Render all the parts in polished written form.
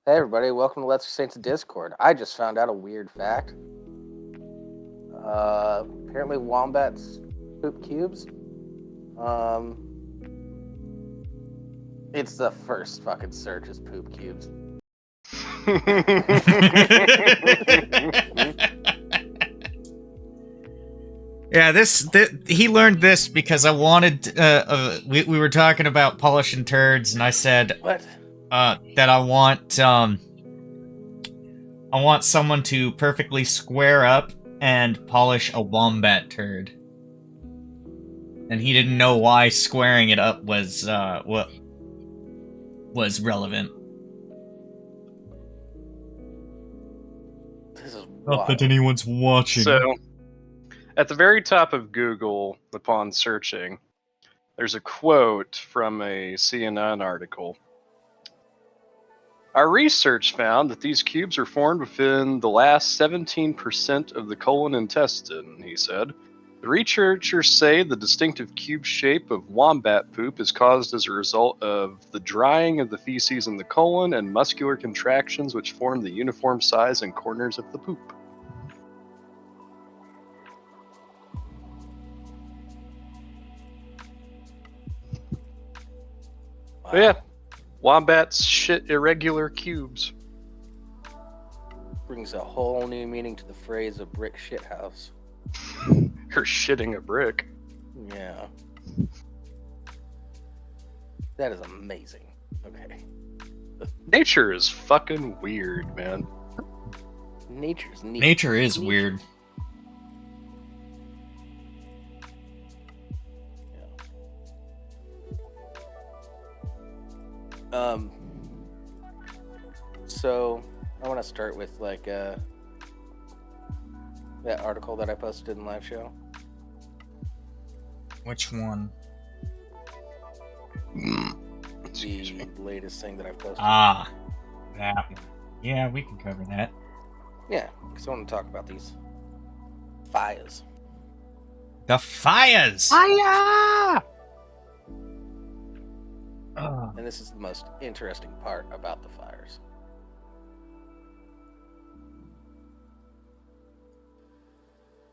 Hey everybody, welcome to Let's Saints Discord. I just found out a weird fact. Apparently wombats poop cubes. Um, it's the first fucking search is poop cubes. Yeah, he learned this because I wanted. We were talking about polishing turds, and I said What? that I want someone to perfectly square up and polish a wombat turd, and he didn't know why squaring it up was what was relevant. This is Not wild. that anyone's watching. So, at the very top of Google, upon searching, there's a quote from a CNN article. Our research found that these cubes are formed within the last 17% of the colon intestine, he said. The researchers say the distinctive cube shape of wombat poop is caused as a result of the drying of the feces in the colon and muscular contractions which form the uniform size and corners of the poop. Wow. But yeah, wombats shit irregular cubes. Brings a whole new meaning to the phrase a brick shit house. You're shitting a brick. Yeah. That is amazing. Okay. Nature is fucking weird, man. Nature's neat. Nature is weird. So I want to start with that article that I posted in live show. Which one? The latest thing that I've posted. Ah, that one. Yeah, we can cover that. Yeah, because I want to talk about these fires. The fires! Fire! And this is the most interesting part about the fires.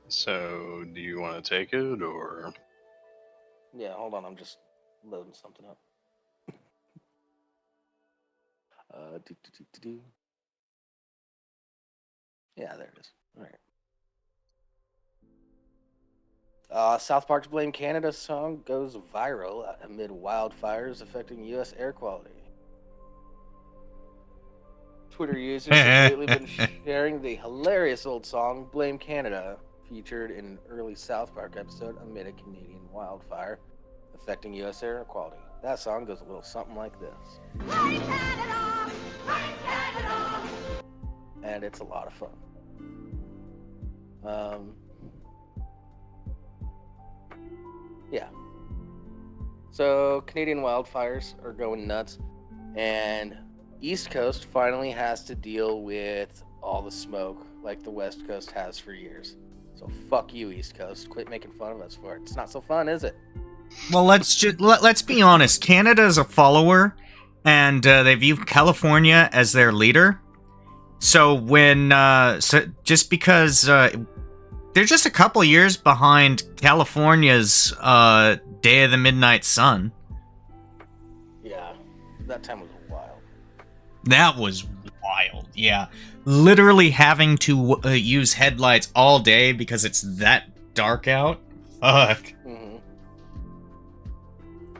So, do you want to take it, or? Yeah, hold on, I'm just loading something up. Yeah, there it is. All right. South Park's Blame Canada song goes viral amid wildfires affecting U.S. air quality. Twitter users have lately been sharing the hilarious old song Blame Canada, featured in an early South Park episode amid a Canadian wildfire affecting U.S. air quality. That song goes a little something like this. Blame Canada! Blame Canada! And it's a lot of fun. Yeah. So Canadian wildfires are going nuts, and East Coast finally has to deal with all the smoke like the West Coast has for years. So fuck you, East Coast. Quit making fun of us for it. It's not so fun, is it? Well, let's be honest. Canada is a follower, and they view California as their leader. So just because they're just a couple years behind California's Day of the Midnight Sun. Yeah, that time was wild. That was wild. Yeah, literally having to use headlights all day because it's that dark out. Fuck. Mm-hmm.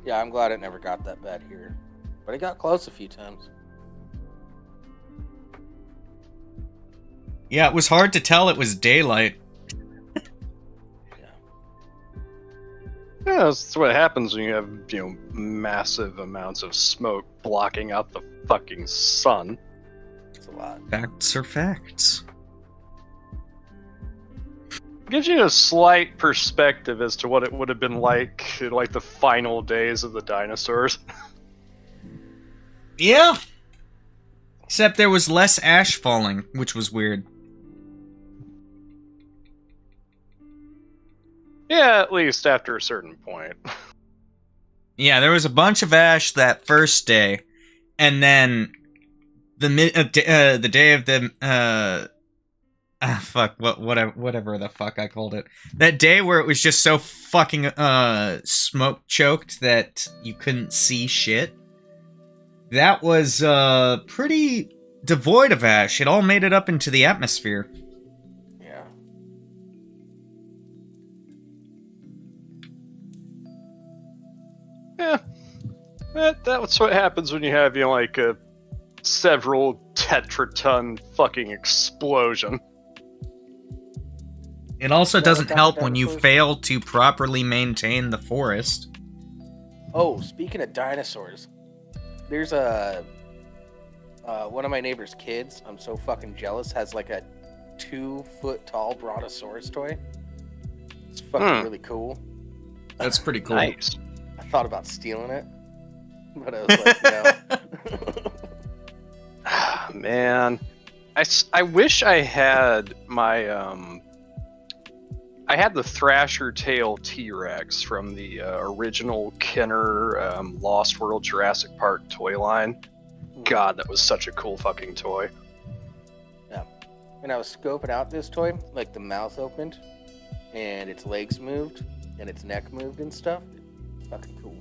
Yeah, I'm glad it never got that bad here, but it got close a few times. Yeah, it was hard to tell it was daylight. Yeah, that's what happens when you have, massive amounts of smoke blocking out the fucking sun. It's a lot. Facts are facts. Gives you a slight perspective as to what it would have been like in, the final days of the dinosaurs. Yeah. Except there was less ash falling, which was weird. Yeah, at least after a certain point. Yeah, there was a bunch of ash that first day, and then the day of the whatever the fuck I called it. That day where it was just so fucking smoke choked that you couldn't see shit. That was pretty devoid of ash. It all made it up into the atmosphere. Yeah. Yeah. That's what happens when you have, like a several tetraton fucking explosion. It also doesn't Dinosaurs. help when you fail to properly maintain the forest. Oh, speaking of dinosaurs, there's a one of my neighbor's kids. I'm so fucking jealous. Has like a 2-foot tall brontosaurus toy. It's fucking really cool. That's pretty cool. Nice. I thought about stealing it, but I was like, no. Man, I wish I had my I had the Thrasher Tail T-Rex from the original Kenner Lost World Jurassic Park toy line. God, that was such a cool fucking toy. Yeah. And I was scoping out this toy, like the mouth opened, and its legs moved, and its neck moved and stuff. It's fucking cool.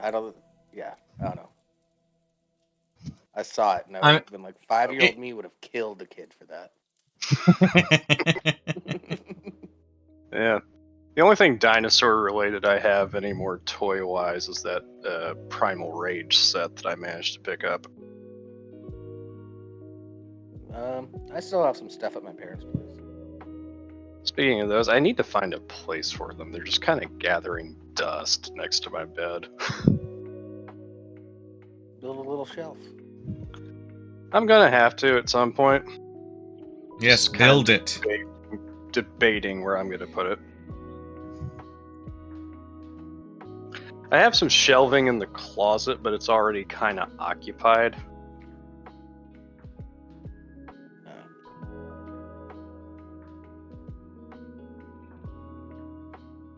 I don't know. I saw it, and I would have been like, 5-year-old me would have killed the kid for that. Yeah. The only thing dinosaur related I have anymore toy wise is that Primal Rage set that I managed to pick up. I still have some stuff at my parents' place. Speaking of those, I need to find a place for them. They're just kind of gathering dust next to my bed. Build a little shelf. I'm gonna have to at some point. Yes, Just build kind it. of debating where I'm gonna put it. I have some shelving in the closet, but it's already kind of occupied.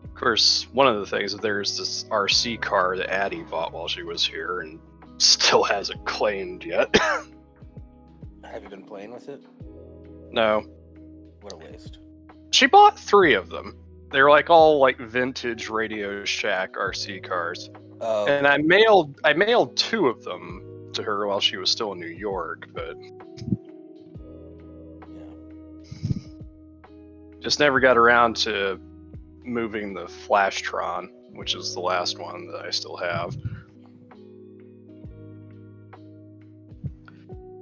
Of course, one of the things, there's this RC car that Addie bought while she was here and still hasn't claimed yet. Have you been playing with it? No. What a waste. She bought 3 of them. They're like all like vintage Radio Shack RC cars. Oh. And I mailed 2 of them to her while she was still in New York, but Yeah. just never got around to moving the Flashtron, which is the last one that I still have.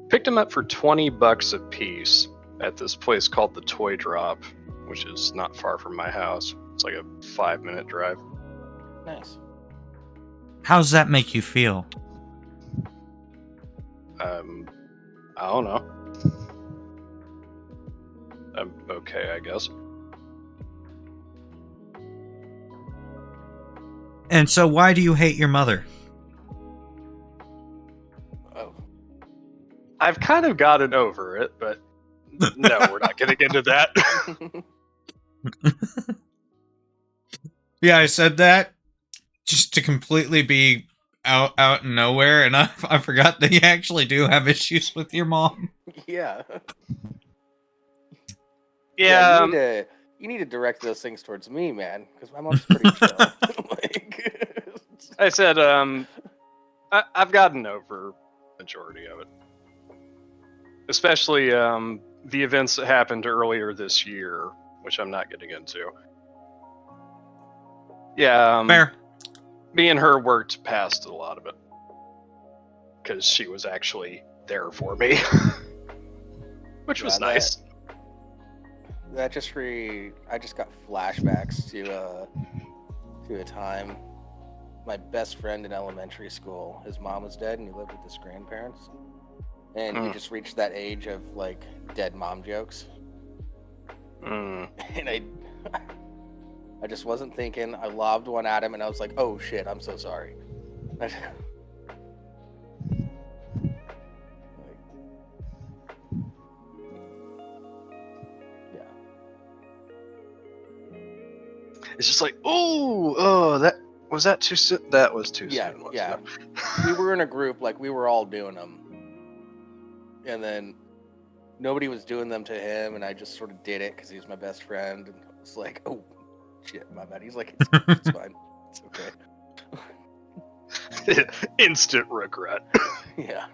Picked them up for $20 a piece at this place called the Toy Drop, which is not far from my house. It's like a 5-minute drive. Nice. How's that make you feel? I don't know. I'm okay, I guess. And so why do you hate your mother? Oh. I've kind of gotten over it, but no, we're not getting into that. Yeah, I said that just to completely be out and nowhere, and I forgot that you actually do have issues with your mom. Yeah. Yeah. You need to direct those things towards me, man, because my mom's pretty chill. Like, I said, I've gotten over majority of it. Especially the events that happened earlier this year, which I'm not getting into. Yeah, Fair. me and her worked past a lot of it. Because she was actually there for me. Which was nice. I just got flashbacks to a time. My best friend in elementary school, his mom was dead and he lived with his grandparents. And we just reached that age of like dead mom jokes. And I just wasn't thinking. I lobbed one at him and I was like, oh shit, I'm so sorry. It's just like, oh, that Was that too soon? That was too Yeah, soon. yeah. We were in a group, like, we were all doing them. And then nobody was doing them to him, and I just sort of did it because he was my best friend. And I was like, oh, shit, my bad. He's like, it's fine. It's okay. Instant regret. Yeah.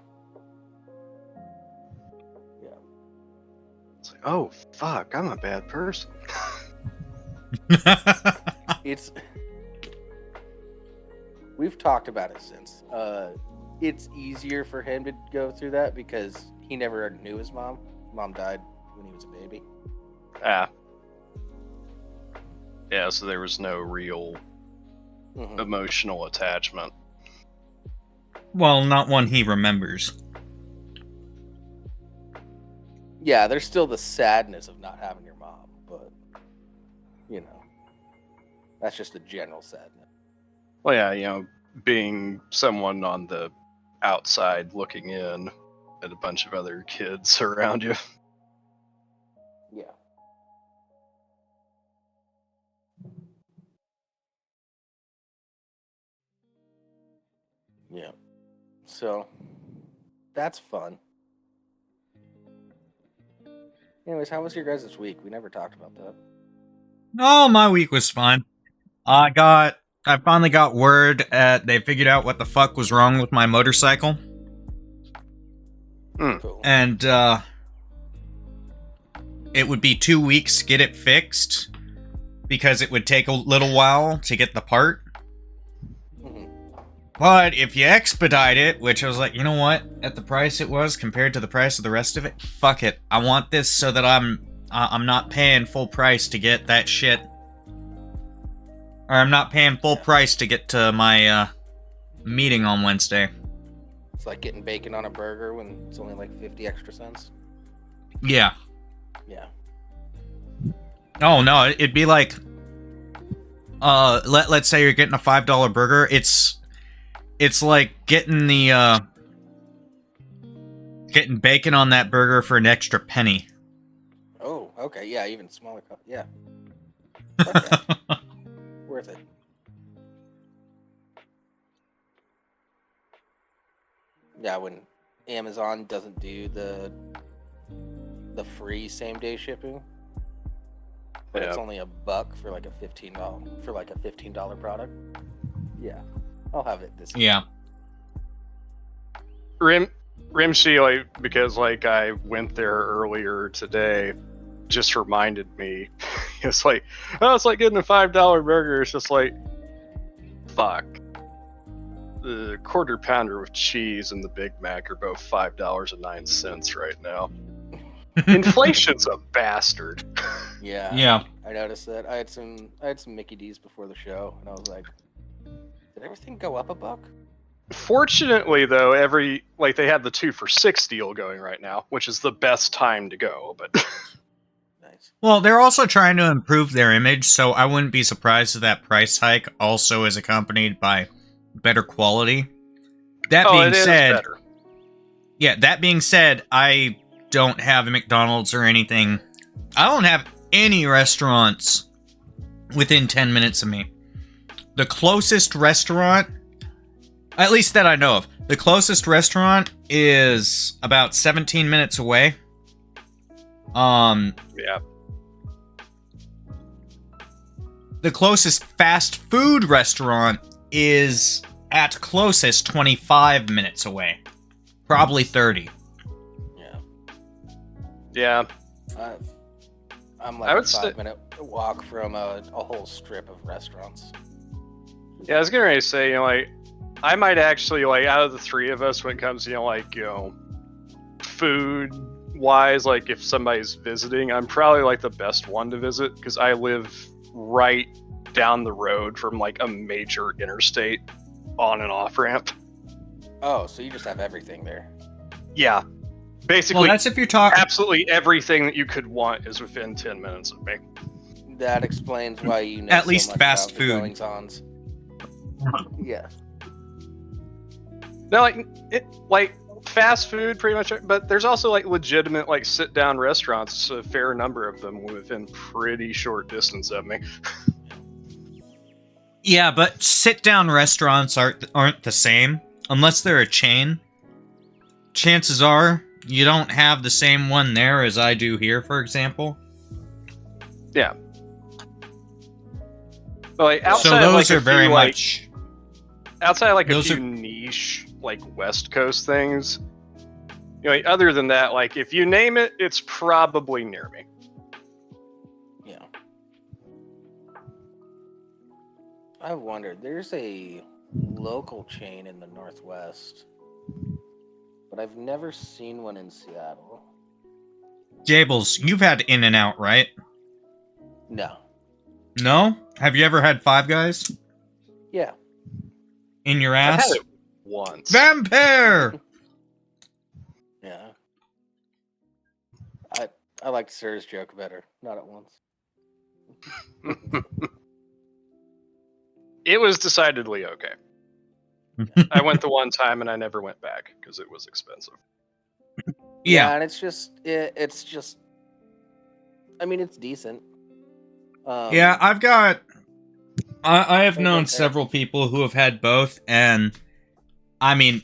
It's like, oh, fuck, I'm a bad person. It's... We've talked about it since. It's easier for him to go through that because he never knew his mom. Mom died when he was a baby. Ah. Yeah, so there was no real emotional attachment. Well, not one he remembers. Yeah, there's still the sadness of not having your mom, but, you know, that's just a general sadness. Well, yeah, you know, being someone on the outside looking in at a bunch of other kids around you. Yeah. Yeah. So, that's fun. Anyways, how was your guys' week? We never talked about that. Oh, my week was fun. I finally got word they figured out what the fuck was wrong with my motorcycle. Cool. And, it would be 2 weeks to get it fixed because it would take a little while to get the part. But if you expedite it, which I was like, you know what? At the price it was compared to the price of the rest of it, fuck it. I want this so that I'm not paying full price to get that shit. Or I'm not paying full price to get to my meeting on Wednesday. It's like getting bacon on a burger when it's only like 50 extra cents. Yeah. Yeah. Oh no, it'd be like let's say you're getting a $5 burger. It's like getting getting bacon on that burger for an extra penny. Oh, okay. Yeah, even smaller cup. Yeah. Okay. Worth it. Yeah, when Amazon doesn't do the free same day shipping, but it's only $1 for like a $15 product. Yeah, I'll have it this year. Yeah. Rimshee, like, because like I went there earlier today, just reminded me. It's like, oh, it's like getting a $5 burger. It's just like, fuck. The quarter pounder with cheese and the Big Mac are both $5.09 right now. Inflation's a bastard. Yeah. Yeah. I noticed that. I had some Mickey D's before the show, and I was like, did everything go up $1? Fortunately, though, they have the 2 for $6 deal going right now, which is the best time to go. But Nice. Well, they're also trying to improve their image, so I wouldn't be surprised if that price hike also is accompanied by better quality. That being said, that being said, I don't have a McDonald's or anything. I don't have any restaurants within 10 minutes of me. The closest restaurant, at least that I know of, the closest restaurant is about 17 minutes away. Yeah. The closest fast food restaurant is at closest 25 minutes away. Probably 30. Yeah. I'm like a 5-minute walk from a whole strip of restaurants. Yeah, I was getting ready to say, you know, like, I might actually, like, out of the three of us, when it comes to, you know, like, you know, food-wise, like, if somebody's visiting, I'm probably, like, the best one to visit, because I live right down the road from, like, a major interstate on and off-ramp. Oh, so you just have everything there. Yeah. Basically, well, that's if you're talking. Absolutely everything that you could want is within 10 minutes of me. That explains why you know At so least much fast about food. The goings-ons. Yeah. No, like fast food, pretty much. But there's also like legitimate, like sit-down restaurants. A fair number of them within pretty short distance of me. Yeah, but sit-down restaurants aren't the same. Unless they're a chain. Chances are, you don't have the same one there as I do here, for example. Yeah. But like So outside of those like are a very few, like, much... outside of like a those few are- niche like West Coast things, you know, like, other than that, like if you name it, it's probably near me. Yeah. I wondered. There's a local chain in the Northwest, but I've never seen one in Seattle. Jables, you've had In-N-Out, right? No. No? Have you ever had Five Guys? Yeah. In your I've had ass? it once. Vampire! Yeah. I liked Sir's joke better. Not at once. It was decidedly okay. I went the one time and I never went back because it was expensive. Yeah. And it's just. I mean, it's decent. Yeah, I've got... I have Hey, known Vampire. several people who have had both, and... I mean,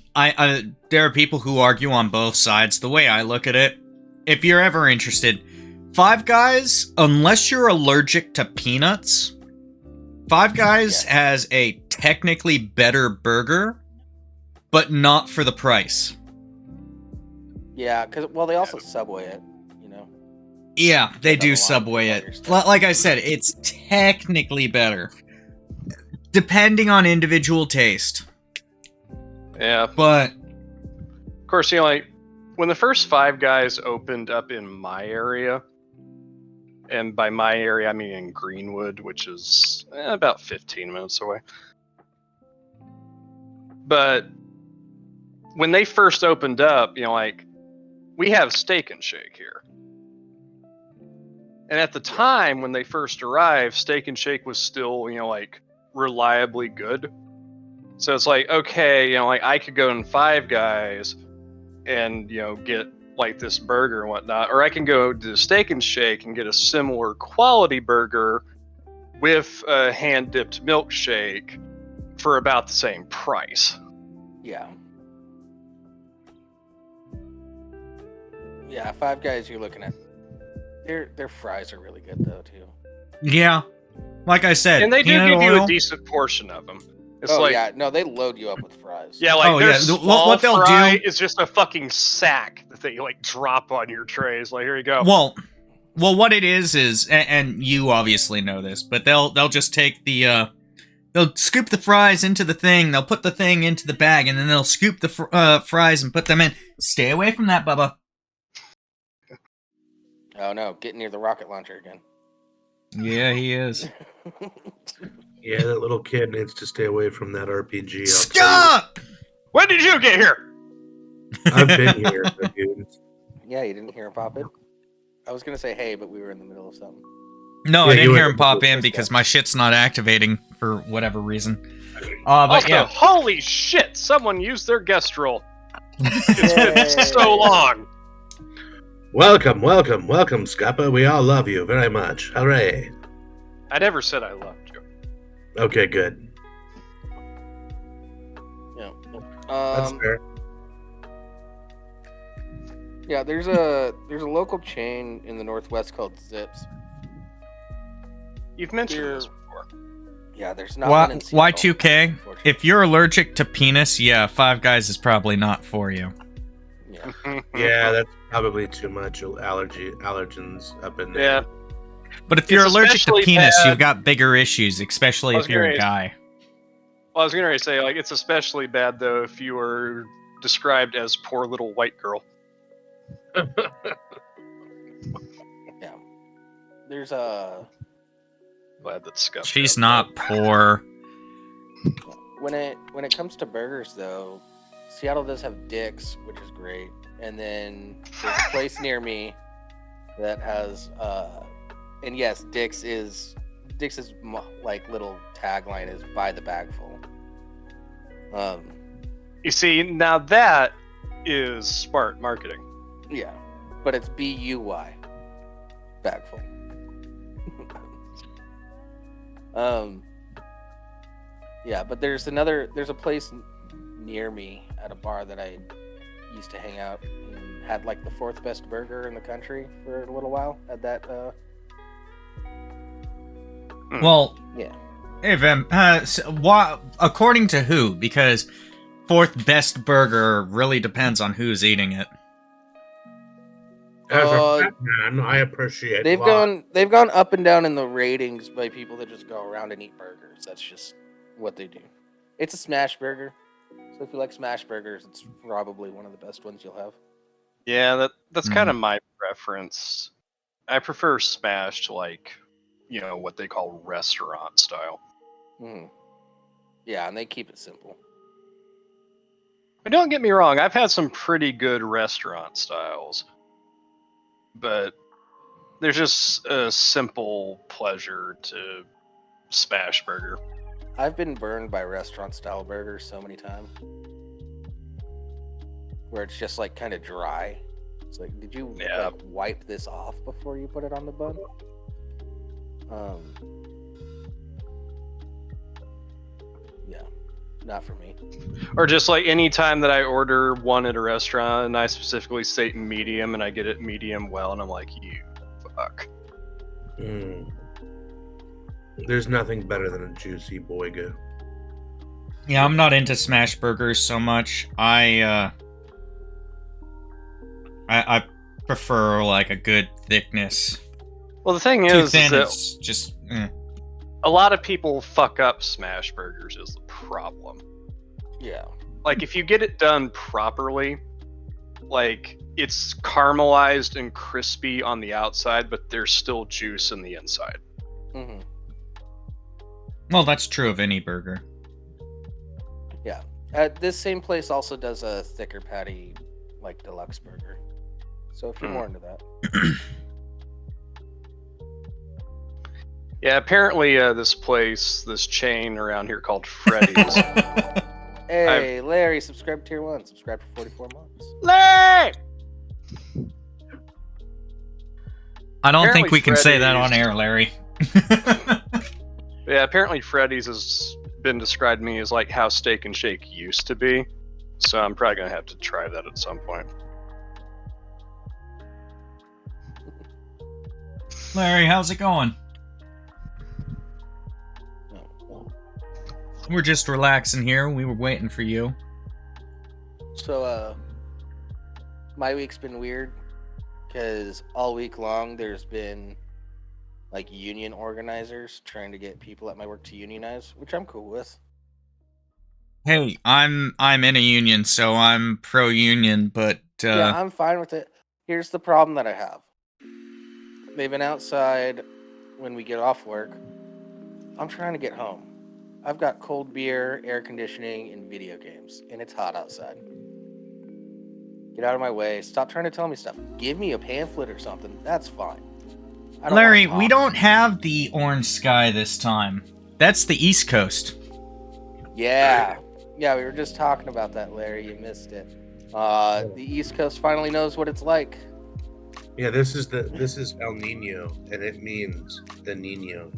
there are people who argue on both sides. The way I look at it, if you're ever interested, Five Guys, unless you're allergic to peanuts, Five Guys has a technically better burger, but not for the price. Yeah, because they also Subway it, you know. Yeah, they do Another line Subway for it. your stuff. Like I said, it's technically better, depending on individual taste. Yeah. But Of course, you know, like when the first Five Guys opened up in my area, and by my area I mean in Greenwood, which is about 15 minutes away. But when they first opened up, you know, like we have Steak and Shake here. And at the time when they first arrived, Steak and Shake was still, you know, like reliably good. So it's like, okay, you know, like I could go in Five Guys and, you know, get like this burger and whatnot, or I can go to Steak and Shake and get a similar quality burger with a hand dipped milkshake for about the same price. Yeah. Yeah, Five Guys you're looking at. Their fries are really good though too. yeah, like I said, And they do peanut give you oil- a decent portion of them. It's Oh like, yeah, no, they load you up with fries. yeah, like Oh, their yeah, small what they'll fry do- is just a fucking sack that they like drop on your trays. Like, here you go. Well, what it is, and you obviously know this, but they'll just take the they'll scoop the fries into the thing, they'll put the thing into the bag, and then they'll scoop the fries and put them in. Stay away from that, Bubba. Oh no, get near the rocket launcher again. Yeah, he is. Yeah, that little kid needs to stay away from that RPG. I'll Stop! When did you get here? tell you. I've been here, dude. Yeah, you didn't hear him pop in? I was gonna say hey, but we were in the middle of something. No, Yeah, I didn't you hear were- him pop in Just because go. my shit's not activating for whatever reason. But Also, yeah, holy shit! Someone used their guest roll. It's been so long. Welcome, Skupper. We all love you very much. Hooray. I never said I loved you. Okay, good. Yeah. That's fair. Yeah, there's a local chain in the Northwest called Zips. You've mentioned Here- this before. Yeah, there's not one in Seattle, Y2K, unfortunately. if you're allergic to penis, yeah, Five Guys is probably not for you. Yeah. Yeah, that's probably too much allergens up in there. Yeah. But if you're It's allergic to especially penis, bad- you've got bigger issues, especially I if was you're a gonna- guy. Well, I was going to say, like, it's especially bad though if you were described as poor little white girl. Yeah. There's a Glad that Scuff. She's not poor. when it comes to burgers though, Seattle does have Dick's, which is great, and then there's a place near me that has and yes, Dick's like little tagline is "Buy the bag full." You see, now that is smart marketing. Yeah, but it's BUY, bag full. Yeah, but there's a place near me at a bar that I used to hang out and had like the fourth best burger in the country for a little while. Had that, Well, yeah. hey, Vim, according to who? Because fourth best burger really depends on who's eating it. As a fat man, I appreciate They've gone up and down in the ratings by people that just go around and eat burgers. That's just what they do. It's a smash burger. So if you like smash burgers, it's probably one of the best ones you'll have. Yeah, that's kind of my preference. I prefer smash to like, what they call restaurant style. Mm. Yeah, and they keep it simple. But don't get me wrong, I've had some pretty good restaurant styles. But there's just a simple pleasure to smash burger. I've been burned by restaurant style burgers so many times. Where it's just like kind of dry. It's like, did you like wipe this off before you put it on the bun? Yeah, not for me. Or just like any time that I order one at a restaurant and I specifically state medium and I get it medium well and I'm like, you fuck. There's nothing better than a juicy boiga. Yeah, I'm not into smash burgers so much. I prefer like a good thickness. Well, the thing Too is thin that is just a lot of people fuck up smash burgers is the problem. Yeah. Like if you get it done properly, like it's caramelized and crispy on the outside, but there's still juice in the inside. Mm-hmm. Well, that's true of any burger. Yeah. This same place also does a thicker patty, like deluxe burger. So if you're more into that. Yeah, apparently this chain around here called Freddy's. Hey, Larry, subscribe to Tier 1. Subscribe for 44 months. Larry! I don't think we can say that on air, Larry. Yeah, apparently Freddy's has been described to me as like how Steak and Shake used to be. So I'm probably going to have to try that at some point. Larry, how's it going? We're just relaxing here. We were waiting for you. So, my week's been weird because all week long there's been like union organizers trying to get people at my work to unionize, which I'm cool with. Hey, I'm in a union, so I'm pro-union, but yeah, I'm fine with it. Here's the problem that I have. They've been outside when we get off work. I'm trying to get home. I've got cold beer, air conditioning, and video games, and it's hot outside. Get out of my way. Stop trying to tell me stuff. Give me a pamphlet or something. That's fine. Larry, we don't have the orange sky this time. That's the East Coast. Yeah. Yeah, we were just talking about that, Larry. You missed it. The East Coast finally knows what it's like. Yeah, this is El Nino, and it means the Nino.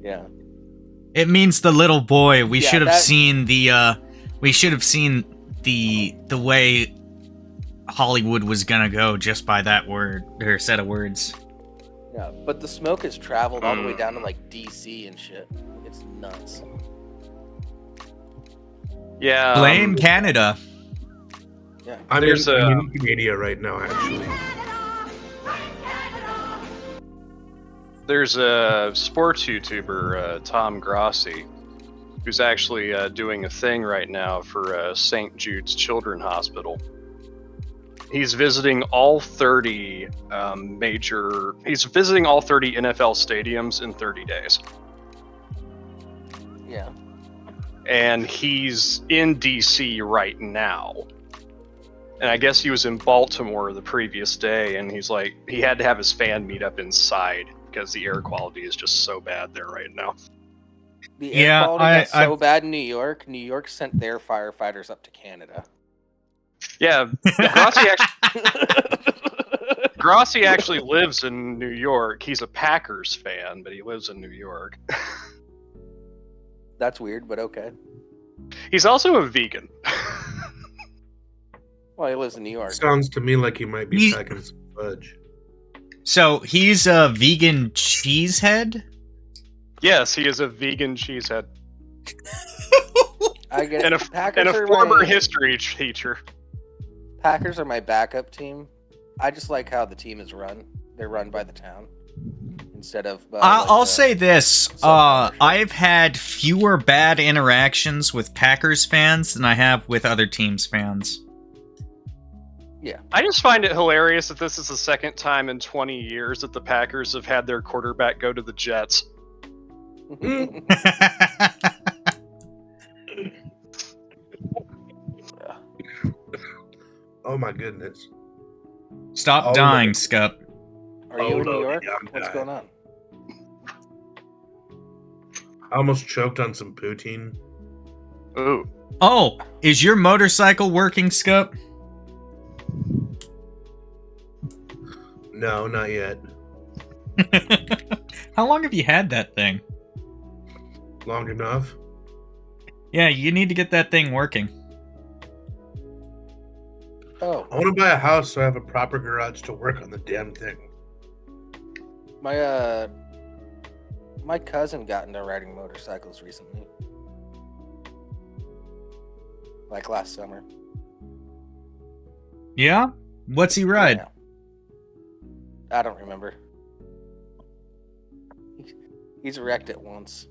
Yeah. It means the little boy. We should have seen the way Hollywood was gonna go just by that word or set of words. Yeah, but the smoke has traveled all the way down to like DC and shit. It's nuts. Yeah. Blame Canada. Yeah. I'm in Canada right now, actually. There's a sports YouTuber, Tom Grossi, who's actually doing a thing right now for St. Jude's Children's Hospital. He's visiting all 30 He's visiting all 30 NFL stadiums in 30 days. Yeah. And he's in DC right now. And I guess he was in Baltimore the previous day, and he's like, he had to have his fan meet up inside because the air quality is just so bad there right now. The air quality got so bad in New York. New York sent their firefighters up to Canada. Yeah, Grossi actually. Grossi actually lives in New York. He's a Packers fan, but he lives in New York. That's weird, but okay. He's also a vegan. Well, he lives in New York. Sounds to me like he might be He- packing some fudge. So he's a vegan cheesehead? Yes, he is a vegan cheesehead I get and it. a Packers are former my, history teacher. Packers are my backup team. I just like how the team is run. They're run by the town instead of. I'll say this: sub-ownership. I've had fewer bad interactions with Packers fans than I have with other teams' fans. I just find it hilarious that this is the second time in 20 years that the Packers have had their quarterback go to the Jets. Oh my goodness. Stop Oh, dying, no. Scup. Are you in New Lordy, York? I'm What's dying. going on? I almost choked on some poutine. Ooh. Oh, is your motorcycle working, Scup? No, not yet. How long have you had that thing? Long enough. Yeah, you need to get that thing working. Oh, I want to buy a house so I have a proper garage to work on the damn thing. my cousin got into riding motorcycles recently, like last summer. Yeah? What's he ride? Yeah. I don't remember. He's wrecked it once.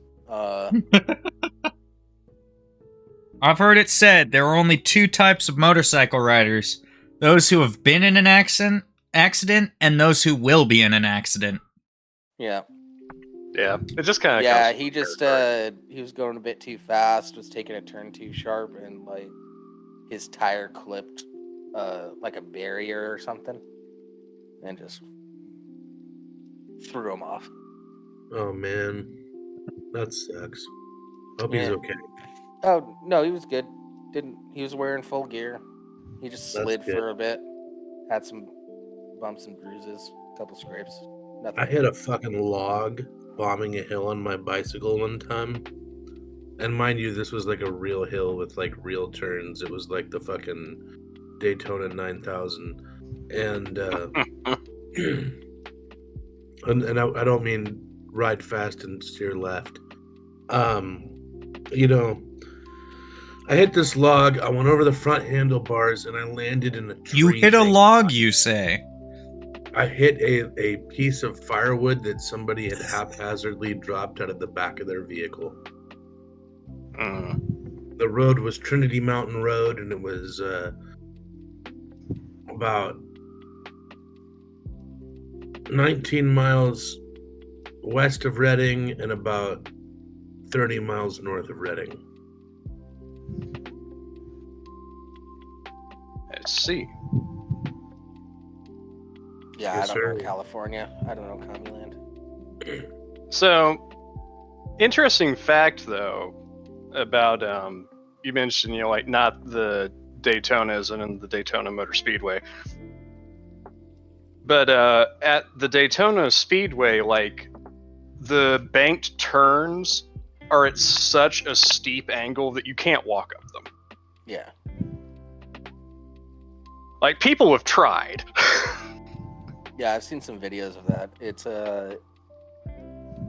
I've heard it said there are only two types of motorcycle riders: those who have been in an accident and those who will be in an accident. Yeah. Yeah, it just kind of Yeah, he just he was going a bit too fast, was taking a turn too sharp, and like his tire clipped like a barrier or something, and just threw him off. Oh man. That sucks. Hope he's Yeah. okay. Oh no, he was good. He was wearing full gear. He just That's slid good. for a bit. Had some bumps and bruises, a couple scrapes. Nothing. I hit a fucking log bombing a hill on my bicycle one time. And mind you, this was like a real hill with like real turns. It was like the fucking Daytona 9000. And and I don't mean ride fast and steer left. You know, I hit this log, I went over the front handlebars, and I landed in a tree. You hit a thank log, God. you say? I hit a piece of firewood that somebody had haphazardly dropped out of the back of their vehicle. The road was Trinity Mountain Road, and it was about 19 miles west of Reading and about 30 miles north of Reading. I see. Yeah, Yes, I don't know sir. California. I don't know Commuland. So, interesting fact though about you mentioned, you know, like not the Daytonas and in the Daytona Motor Speedway, but at the Daytona Speedway, like the banked turns are at such a steep angle that you can't walk up them. Yeah. Like people have tried. Yeah, I've seen some videos of that. It's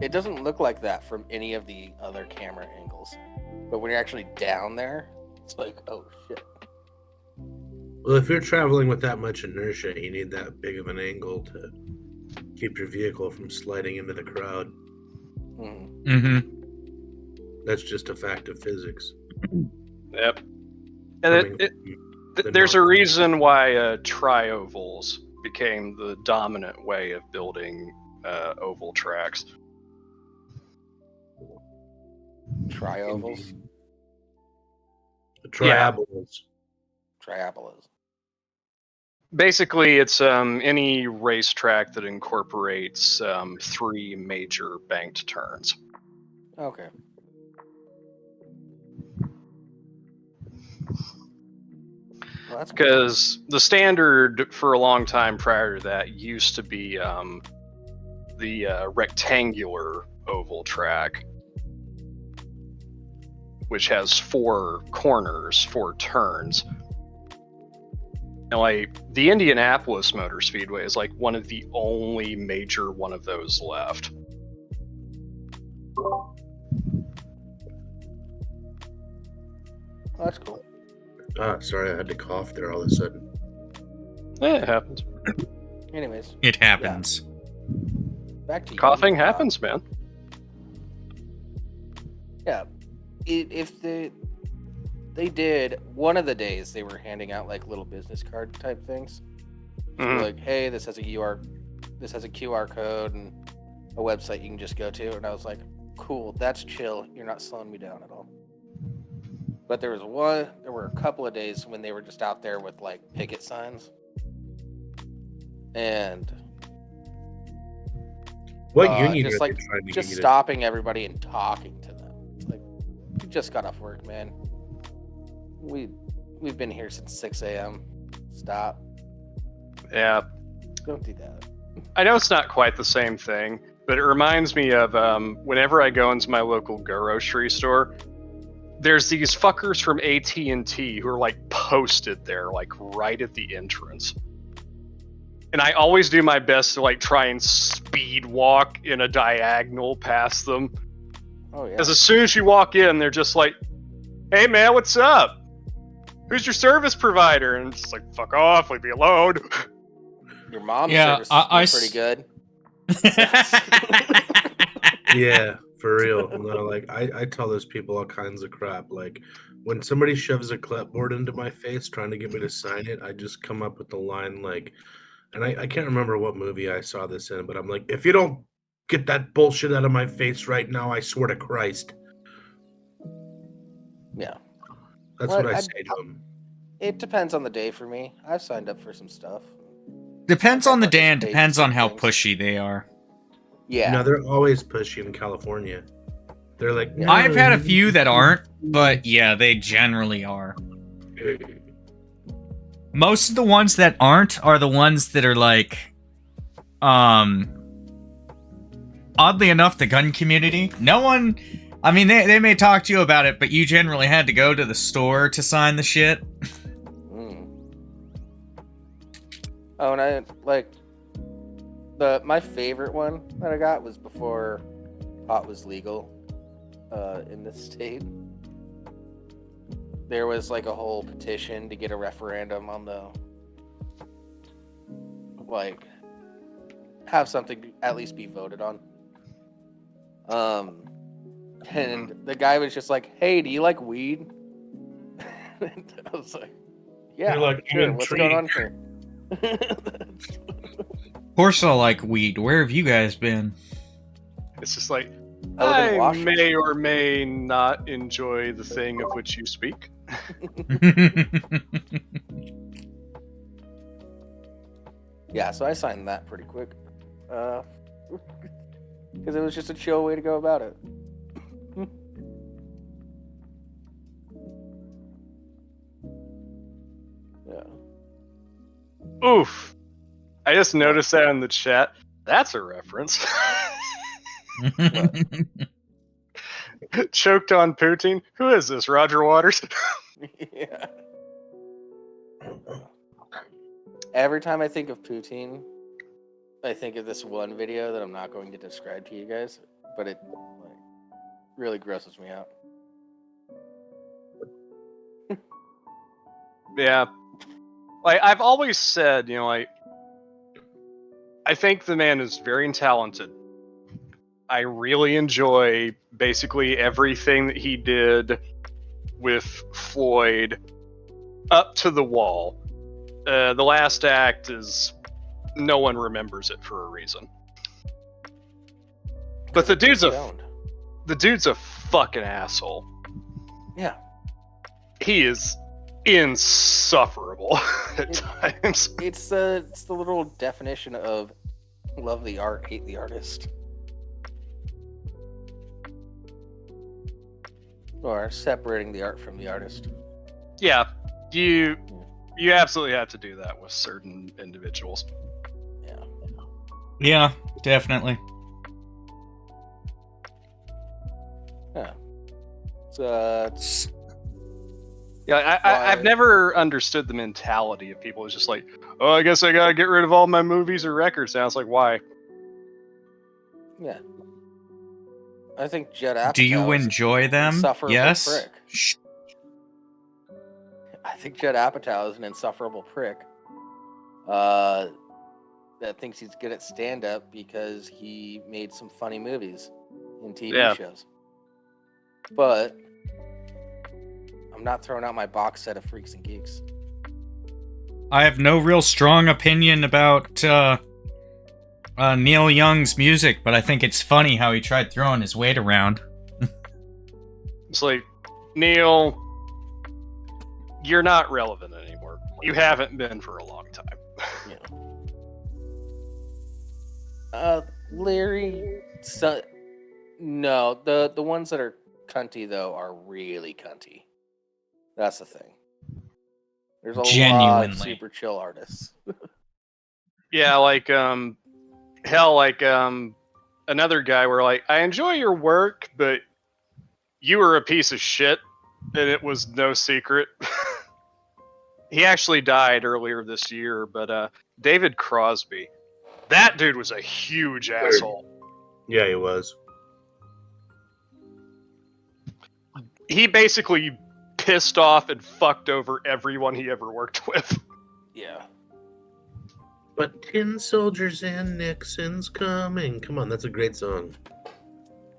it doesn't look like that from any of the other camera angles. But when you're actually down there, it's like, oh shit. Well, if you're traveling with that much inertia, you need that big of an angle to keep your vehicle from sliding into the crowd. Mhm. Mm-hmm. That's just a fact of physics. Yep. And there's a reason why tri-ovals became the dominant way of building oval tracks. Triovals, Triabolas. triabolas. Basically, it's any racetrack that incorporates three major banked turns. Okay. Well, that's cool. Because the standard for a long time prior to that used to be the rectangular oval track, which has 4 corners, 4 turns. And like the Indianapolis Motor Speedway is like one of the only major one of those left. Well, that's cool. Sorry, I had to cough there all of a sudden. It happens. Anyways, It happens. back to Coughing you, happens, man. Yeah, if they did one of the days they were handing out like little business card type things. So Mhm. like, hey, this has a QR code and a website you can just go to, and I was like, cool, that's chill. You're not slowing me down at all. But there were a couple of days when they were just out there with like picket signs. And What union just are like they trying to just get you stopping everybody and talking to them. It's like, you just got off work, man. We've been here since 6 a.m. Stop. Yeah, Don't do that. I know it's not quite the same thing, but it reminds me of whenever I go into my local grocery store, there's these fuckers from AT&T who are like posted there, like right at the entrance. And I always do my best to like try and speed walk in a diagonal past them. Oh yeah. Because as soon as you walk in, they're just like, "Hey man, what's up? Who's your service provider?" And it's just like, "Fuck off, leave me alone." Your mom's Yeah, service I is pretty good. Yeah, for real. No, like I tell those people all kinds of crap. Like when somebody shoves a clipboard into my face trying to get me to sign it, I just come up with the line like, and I can't remember what movie I saw this in, but I'm like, if you don't get that bullshit out of my face right now, I swear to Christ. Yeah. That's Well, what I I- say to them. It depends on the day for me. I've signed up for some stuff. Depends I on the day and participate in depends on some how things. pushy they are. Yeah. No, they're always pushy in California. They're like, Yeah. no, I've had a you few need that to- aren't, but yeah, they generally are. Most of the ones that aren't are the ones that are like, oddly enough, the gun community. No one, I mean, they may talk to you about it, but you generally had to go to the store to sign the shit. Mm. Oh, and I like my favorite one that I got was before pot was legal in this state. There was like a whole petition to get a referendum on the like have something at least be voted on. And the guy was just like, "Hey, do you like weed?" And I was like, "Yeah, You're like, I'm sure. What's going on intrigued." here?" Of course I like weed. Where have you guys been? It's just like, I live in I Washington. may or may not enjoy the thing of which you speak. Yeah, so I signed that pretty quick. Because it was just a chill way to go about it. Yeah. Oof. I just noticed that in the chat. That's a reference. Choked on poutine. Who is this? Roger Waters? Yeah. Every time I think of poutine, I think of this one video that I'm not going to describe to you guys, but it like really grosses me out. Yeah. Like, I've always said, like, I think the man is very talented. I really enjoy basically everything that he did with Floyd up to the wall. The last act is no one remembers it for a reason. But the dude's a fucking asshole. Yeah. He is insufferable at times. It's the literal definition of love the art, hate the artist. Or separating the art from the artist. Yeah, you You absolutely have to do that with certain individuals. Yeah. Yeah, definitely. Yeah. It's Yeah, I've never understood the mentality of people. It's just like, oh, I guess I gotta get rid of all my movies or records now. It's like, why? yeah. I think Judd Apatow Do you is enjoy an them? insufferable Yes. prick. I think Judd Apatow is an insufferable prick. That thinks he's good at stand-up because he made some funny movies in TV shows. But I'm not throwing out my box set of Freaks and Geeks. I have no real strong opinion about Neil Young's music, but I think it's funny how he tried throwing his weight around. It's like, Neil, you're not relevant anymore. You haven't been for a long time. Larry, no, the ones that are cunty though are really cunty. That's the thing. There's a lot of Genuinely. super chill artists. Yeah, like hell, like another guy where like, I enjoy your work, but you were a piece of shit, and it was no secret. He actually died earlier this year, but David Crosby. That dude was a huge asshole. Yeah, he was. He basically pissed off and fucked over everyone he ever worked with. Yeah. But Tin Soldiers and Nixon's coming. Come on, that's a great song.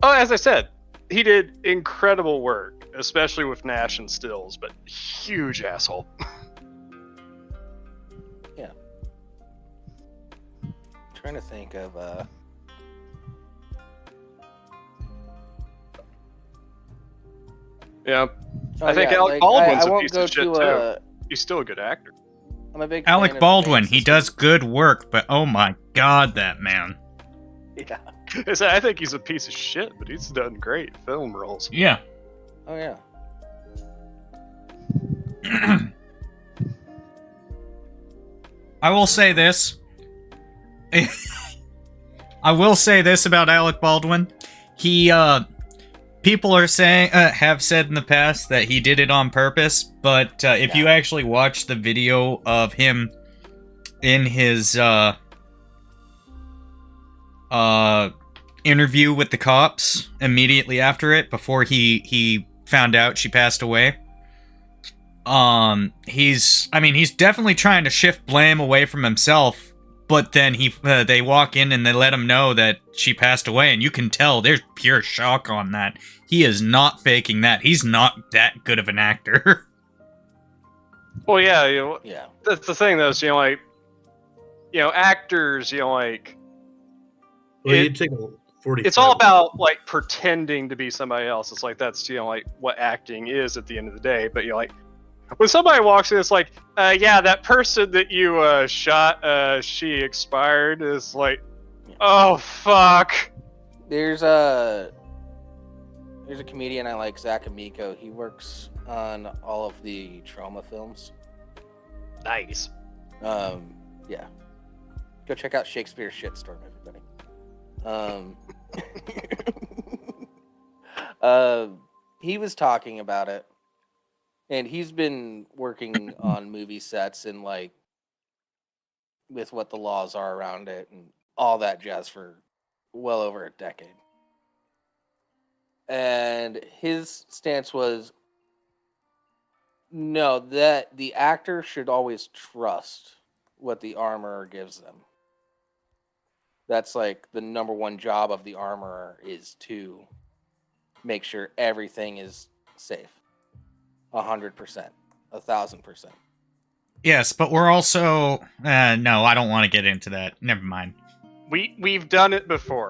Oh, as I said, he did incredible work, especially with Nash and Stills, but huge asshole. Yeah. I'm trying to think of Yeah. Oh, I think yeah, Alec like, Baldwin's I a won't piece go of shit to, too. He's still a good actor. I'm a big fan Alec of Baldwin, Band he System. does good work, but oh my god, that man. Yeah. I think he's a piece of shit, but he's done great film roles. Yeah. Oh yeah. I will say this. I will say this about Alec Baldwin. He, people are saying, have said in the past that he did it on purpose, but if you actually watch the video of him in his, interview with the cops immediately after it, before he found out she passed away, he's definitely trying to shift blame away from himself, but then they walk in and they let him know that she passed away, and you can tell there's pure shock on that. He is not faking that. He's not that good of an actor. Well, yeah, Yeah. that's the thing, though. Is, like, actors, like, Well, you take 45. it's all about like pretending to be somebody else. It's like that's like what acting is at the end of the day. But like, when somebody walks in, it's like, yeah, that person that you shot, she expired. Is like, oh fuck. There's a comedian I like, Zach Amico. He works on all of the trauma films. Nice. Yeah. Go check out Shakespeare's Shitstorm, everybody. He was talking about it, and he's been working on movie sets and like with what the laws are around it and all that jazz for well over a decade. And his stance was, no, that the actor should always trust what the armorer gives them. That's like the number one job of the armorer, is to make sure everything is safe. 100%, 1,000%. Yes, but we're also... no, I don't want to get into that. Never mind. We've done it before.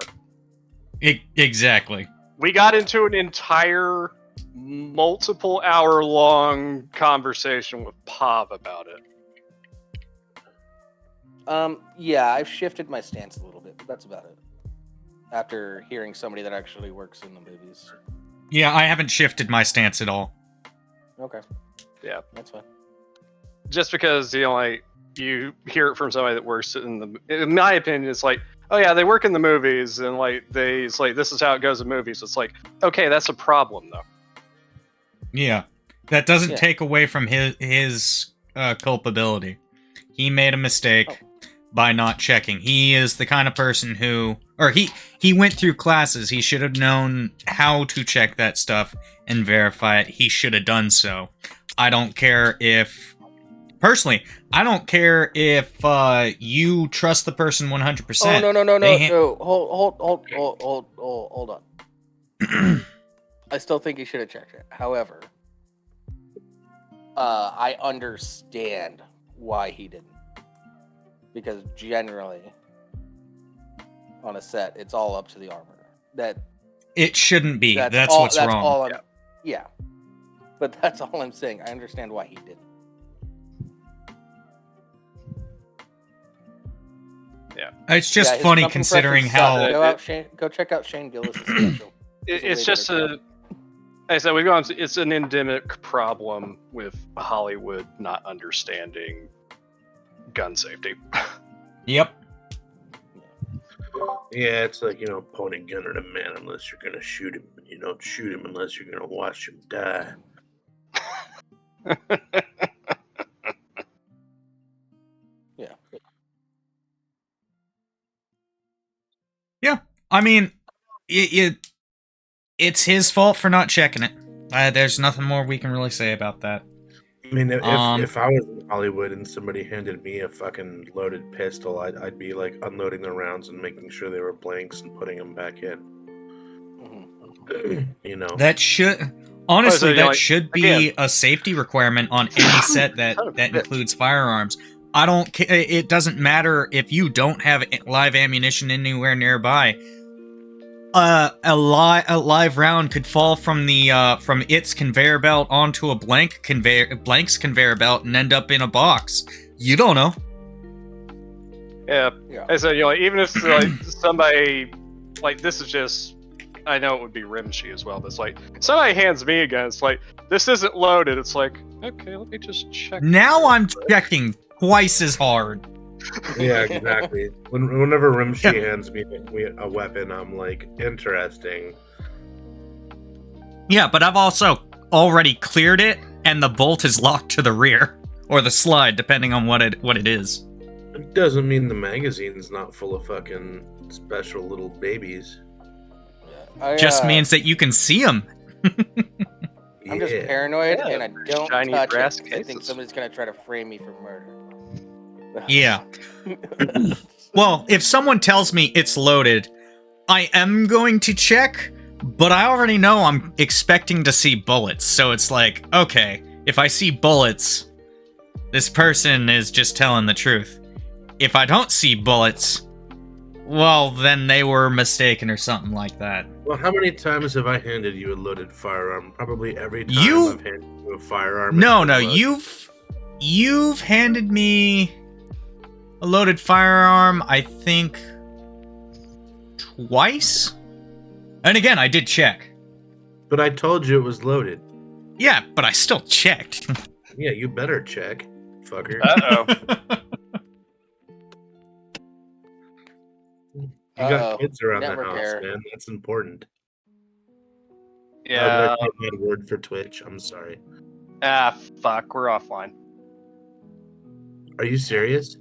Exactly. We got into an entire multiple hour long conversation with Pav about it. Yeah, I've shifted my stance a little bit, but that's about it. After hearing somebody that actually works in the movies. Yeah, I haven't shifted my stance at all. Okay. Yeah. That's fine. just because like you hear it from somebody that works in my opinion, it's like, oh yeah, they work in the movies, and like it's like this is how it goes in movies. It's like, okay, that's a problem though. Yeah, that doesn't take away from his culpability. He made a mistake by not checking. He is the kind of person who, or he went through classes. He should have known how to check that stuff and verify it. He should have done so. I don't care if, personally, I don't care if you trust the person 100%. Oh no! Hold on. I still think he should have checked it. However, I understand why he didn't. Because generally, on a set, it's all up to the armorer. That it shouldn't be. That's what's wrong. Yeah, but that's all I'm saying. I understand why he didn't. Yeah, it's just funny considering how. Go check out Shane Gillis' special. It's just like I said, we've gone. It's an endemic problem with Hollywood not understanding gun safety. Yep. Yeah, it's like, point a gun at a man unless you're gonna shoot him, and you don't shoot him unless you're gonna watch him die. Yeah. Yeah. I mean, it's his fault for not checking it. There's nothing more we can really say about that. I mean, if I was in Hollywood and somebody handed me a fucking loaded pistol, I'd be like unloading the rounds and making sure they were blanks and putting them back in. Mm-hmm. That should honestly should be a safety requirement on any set that includes firearms. I don't. It doesn't matter if you don't have live ammunition anywhere nearby. A live round could fall from its conveyor belt onto a blank's conveyor belt and end up in a box. You don't know. Yeah. I said, even if like somebody like this is just, I know it would be Rimshee as well. But it's like somebody hands me a gun. It's like this isn't loaded. It's like, okay, let me just check. Now I'm checking twice as hard. Yeah, exactly. Whenever Rimshee hands me a weapon, I'm like, interesting. Yeah, but I've also already cleared it, and the bolt is locked to the rear or the slide, depending on what it is. It doesn't mean the magazine's not full of fucking special little babies. Just means that you can see them. I'm just paranoid, and I don't touch it. I think somebody's gonna try to frame me for murder. Yeah. Well, if someone tells me it's loaded, I am going to check, but I already know I'm expecting to see bullets. So it's like, okay, if I see bullets, this person is just telling the truth. If I don't see bullets, well, then they were mistaken or something like that. Well, how many times have I handed you a loaded firearm? Probably every time I've handed you a firearm. No, you've handed me a loaded firearm, I think, twice? And again, I did check. But I told you it was loaded. Yeah, but I still checked. Yeah, you better check, fucker. Uh-oh. You got kids around the house, man. That's important. Yeah. That's a bad word for Twitch. I'm sorry. Ah, fuck. We're offline. Are you serious?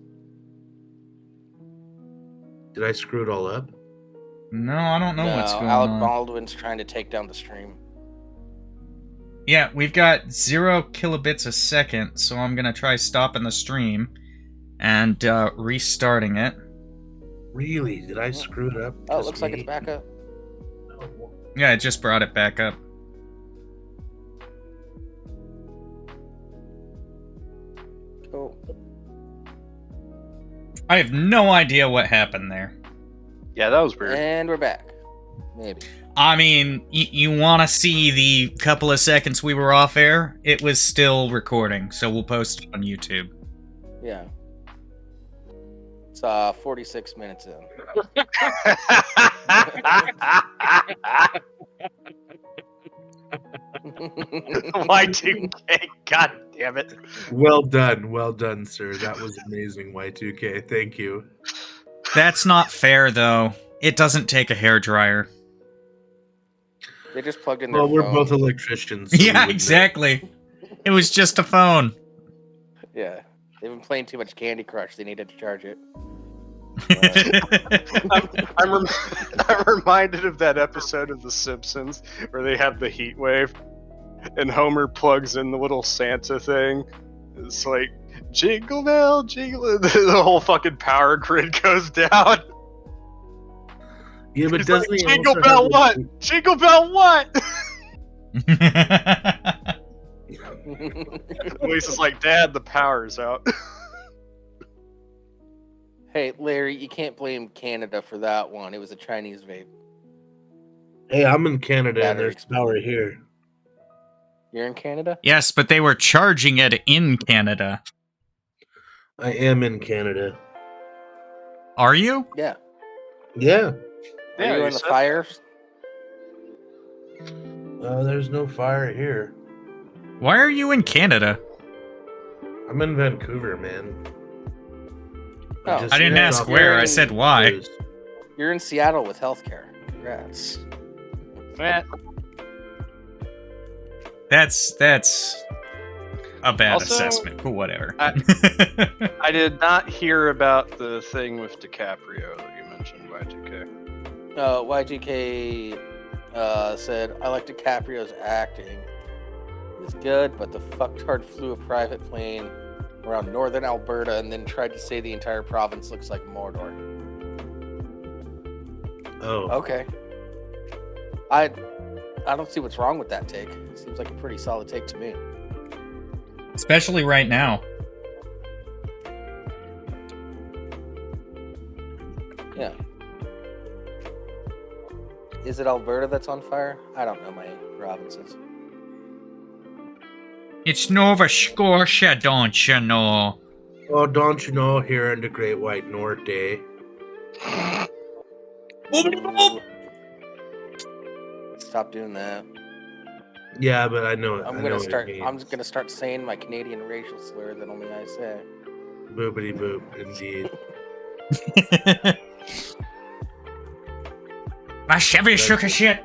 Did I screw it all up? No, I don't know what's going Alec on. Baldwin's trying to take down the stream. Yeah, we've got 0 kilobits a second, so I'm gonna try stopping the stream and restarting it. Really? Did I screw it up? Oh, it looks like it's back up. Yeah, it just brought it back up. Cool. I have no idea what happened there. Yeah, that was weird. And we're back. Maybe. I mean, you want to see the couple of seconds we were off air? It was still recording, so we'll post it on YouTube. Yeah. It's 46 minutes in. Y2K, god damn it. Well done, sir. That was amazing, Y2K. Thank you. That's not fair, though. It doesn't take a hairdryer. They just plugged in their Well, we're phone. both electricians. So we Yeah, would know. exactly. It was just a phone. Yeah. They've been playing too much Candy Crush. They needed to charge it. I'm reminded of that episode of The Simpsons where they have the heat wave and Homer plugs in the little Santa thing. It's like, jingle bell, jingle. The whole fucking power grid goes down. Yeah, but He's doesn't like, he jingle also bell have what? Jingle bell what? Lisa's like, Dad, the power's out. Hey, Larry, you can't blame Canada for that one. It was a Chinese vape. Hey, I'm in Canada and Battery there's power here. You're in Canada? Yes, but they were charging it in Canada. I am in Canada. Are you? Yeah. Yeah. Are Yeah, you you in the said fires? There's no fire here. Why are you in Canada? I'm in Vancouver, man. Oh, I didn't you're- ask you're where, I in- said why. You're in Seattle with healthcare. Congrats. Eh, That's a bad Also, assessment, but whatever. I did not hear about the thing with DiCaprio that you mentioned, Y2K. YGK said, I like DiCaprio's acting. He's good, but the fucktard flew a private plane around northern Alberta and then tried to say the entire province looks like Mordor. Oh. Okay. I don't see what's wrong with that take. Seems like a pretty solid take to me. Especially right now. Yeah. Is it Alberta that's on fire? I don't know my provinces. It's Nova Scotia, don't you know? Oh, don't you know, here in the Great White North, eh? Ooh. Stop doing that. Yeah, but I know it. I'm I know gonna what it start. means. I'm just gonna start saying my Canadian racial slur that only I say. Boopity boop, indeed. My Chevy shook a shit.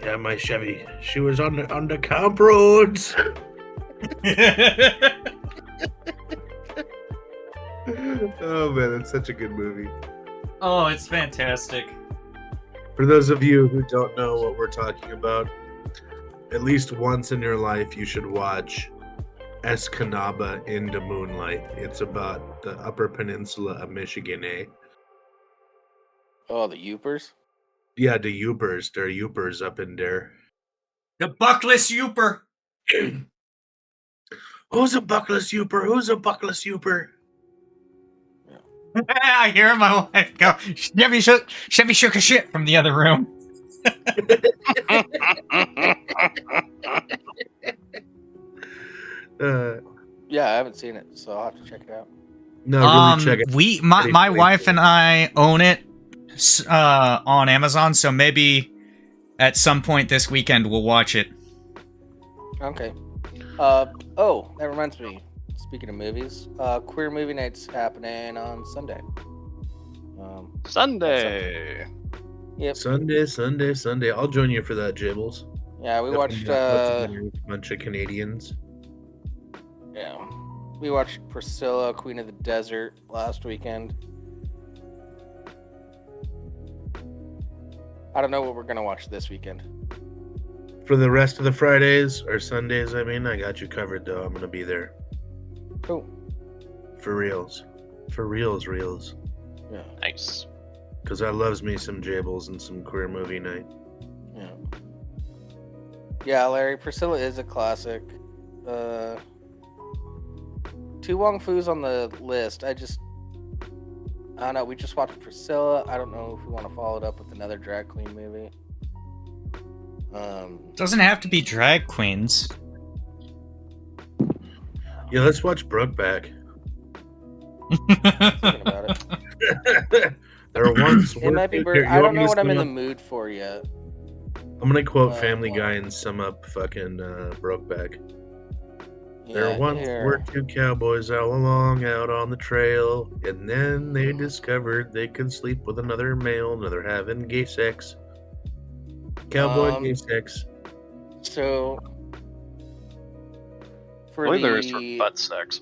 Yeah, my Chevy. She was on the camp roads. Oh man, it's such a good movie. Oh, it's fantastic. For those of you who don't know what we're talking about, at least once in your life you should watch Escanaba in the Moonlight. It's about the Upper Peninsula of Michigan, eh? Oh, the Yoopers. Yeah, the Yoopers. There are Yoopers up in there. The Buckless Youper. Who's a buckless Youper? Who's a buckless Youper? I hear my wife go, Chevy shook a shit from the other room. Yeah, I haven't seen it, so I'll have to check it out. No, really check it. My Pretty wife cool. and I own it on Amazon, so maybe at some point this weekend we'll watch it. Okay. Oh, that reminds me. Speaking of movies, Queer Movie Night's happening on Sunday. Sunday. Yep. Sunday. I'll join you for that, Jables. Yeah, we watched. A bunch of Canadians. Yeah, we watched Priscilla, Queen of the Desert last weekend. I don't know what we're gonna watch this weekend. For the rest of the Fridays or Sundays, I mean, I got you covered though. I'm gonna be there. Cool. For reals. For reals. Yeah. Nice. Because I loves me some Jables and some Queer Movie Night. Yeah. Yeah, Larry, Priscilla is a classic. Two Wong Fu's on the list. I don't know. We just watched Priscilla. I don't know if we want to follow it up with another drag queen movie. Doesn't have to be drag queens. Yeah, let's watch Brokeback. Thinking about it. There once It might be. Here, I you don't want me know to what I'm in sum the up? mood for yet. I'm gonna quote Uh, Family well. Guy and sum up fucking Brokeback. There Yeah, once were here. two cowboys all along out on the trail, and then they discovered they could sleep with another male, another having gay sex. Cowboy gay sex. So I for believe there is for the butt sex.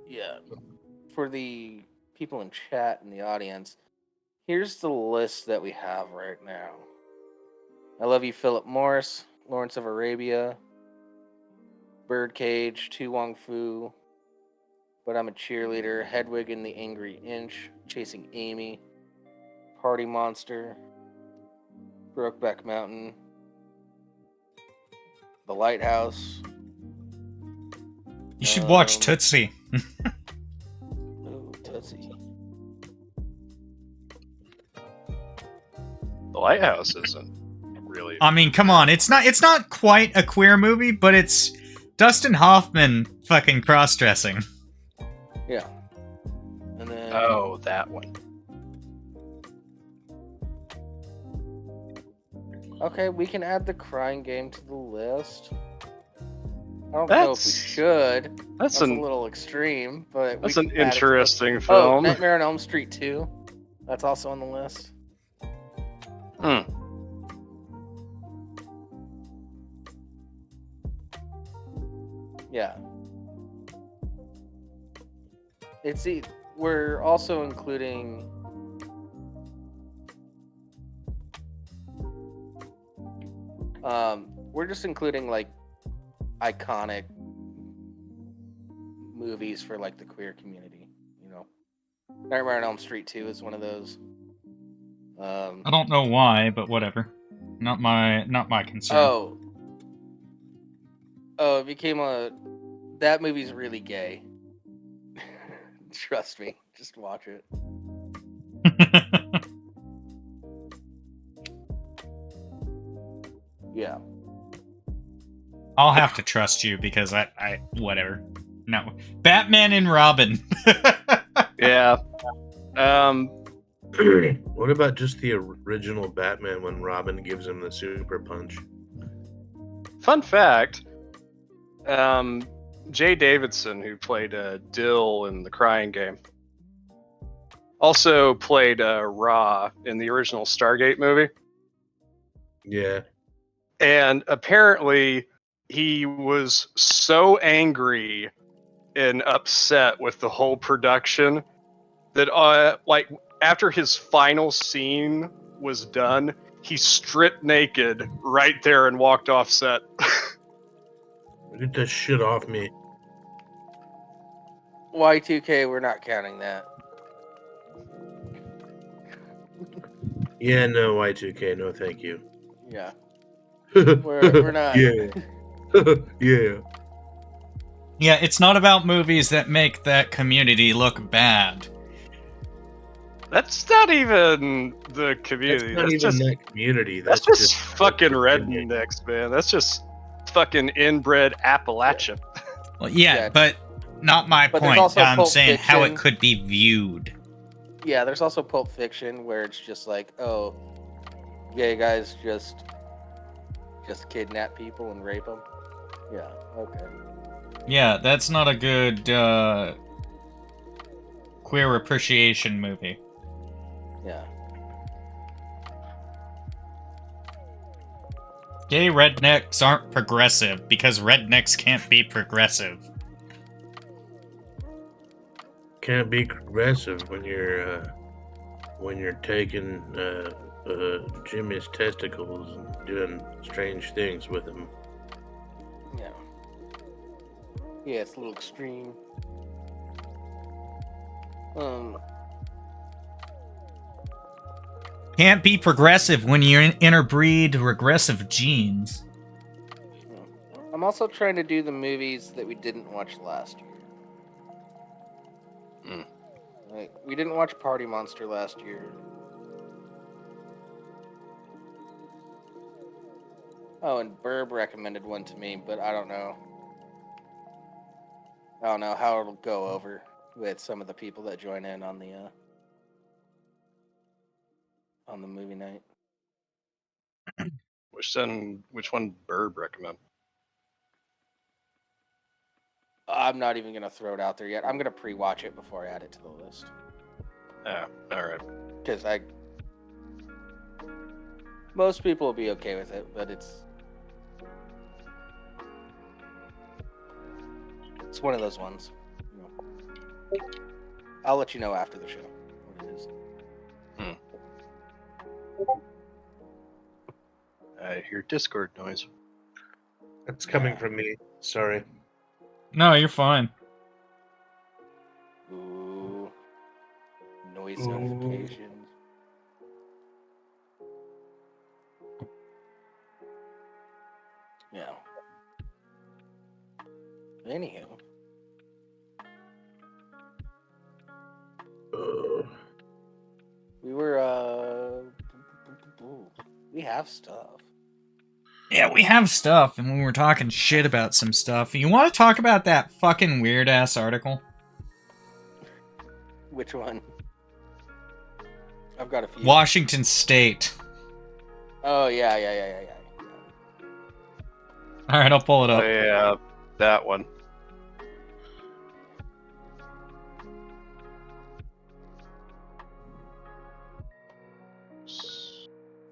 yeah, for the people in chat and the audience, here's the list that we have right now. I Love You, Philip Morris, Lawrence of Arabia, Birdcage, Tu Wong Fu, But I'm a Cheerleader, Hedwig and the Angry Inch, Chasing Amy, Party Monster, Brokeback Mountain, The Lighthouse. You should watch Um, Tootsie. Ooh, Tootsie. The Lighthouse isn't really. I mean, come on, it's not quite a queer movie, but it's Dustin Hoffman fucking cross-dressing. Yeah. And then Oh, that one. okay, we can add the Crying Game to the list. I don't know if we should. That's a an little extreme, but that's we an can add it to the list. interesting Oh, film. Nightmare on Elm Street 2. That's also on the list. Hmm. Yeah. We're also including we're just including like iconic movies for like the queer community, you know. Nightmare on Elm Street 2 is one of those. I don't know why, but whatever. Not my concern. Oh, it became that movie's really gay. Trust me, just watch it. Yeah. I'll have to trust you because I whatever. No. Batman and Robin. Yeah. What about just the original Batman when Robin gives him the super punch? Fun fact. Jay Davidson, who played Dill in The Crying Game, also played Ra in the original Stargate movie. Yeah. And apparently he was so angry and upset with the whole production that like after his final scene was done, he stripped naked right there and walked off set. Get that shit off me. Y2K, we're not counting that. Yeah, no, Y2K, no thank you. Yeah. We're not. Yeah. Yeah. Yeah, it's not about movies that make that community look bad. That's not even the community. That's not even just that community. that's just just fucking rednecks, man. That's just fucking inbred Appalachia. Well, yeah, but not my But there's point. also I'm Pulp saying how it Fiction. could be viewed. Yeah, there's also Pulp Fiction where it's just like, oh, gay guys just kidnap people and rape them. Yeah, okay. Yeah, that's not a good queer appreciation movie. Yeah. Gay rednecks aren't progressive because rednecks can't be progressive. Can't be progressive when you're taking Jimmy's testicles and doing strange things with them. Yeah. Yeah, it's a little extreme. Can't be progressive when you interbreed regressive genes. I'm also trying to do the movies that we didn't watch last year. Like, we didn't watch Party Monster last year. Oh, and Burb recommended one to me, but I don't know how it'll go over with some of the people that join in on the movie night. Which one Burb recommend? I'm not even gonna throw it out there yet. I'm gonna pre-watch it before I add it to the list. Oh, all right. Because most people will be okay with it, but it's one of those ones. You know. I'll let you know after the show what it is. I hear Discord noise. That's coming from me. Sorry. No, you're fine. Ooh, noise Ooh. notifications. Yeah. Anywho. We were, we have stuff. Yeah, we have stuff, and we were talking shit about some stuff. You want to talk about that fucking weird-ass article? Which one? I've got a few. Washington State. Oh, yeah. Alright, I'll pull it Oh up. yeah, that one.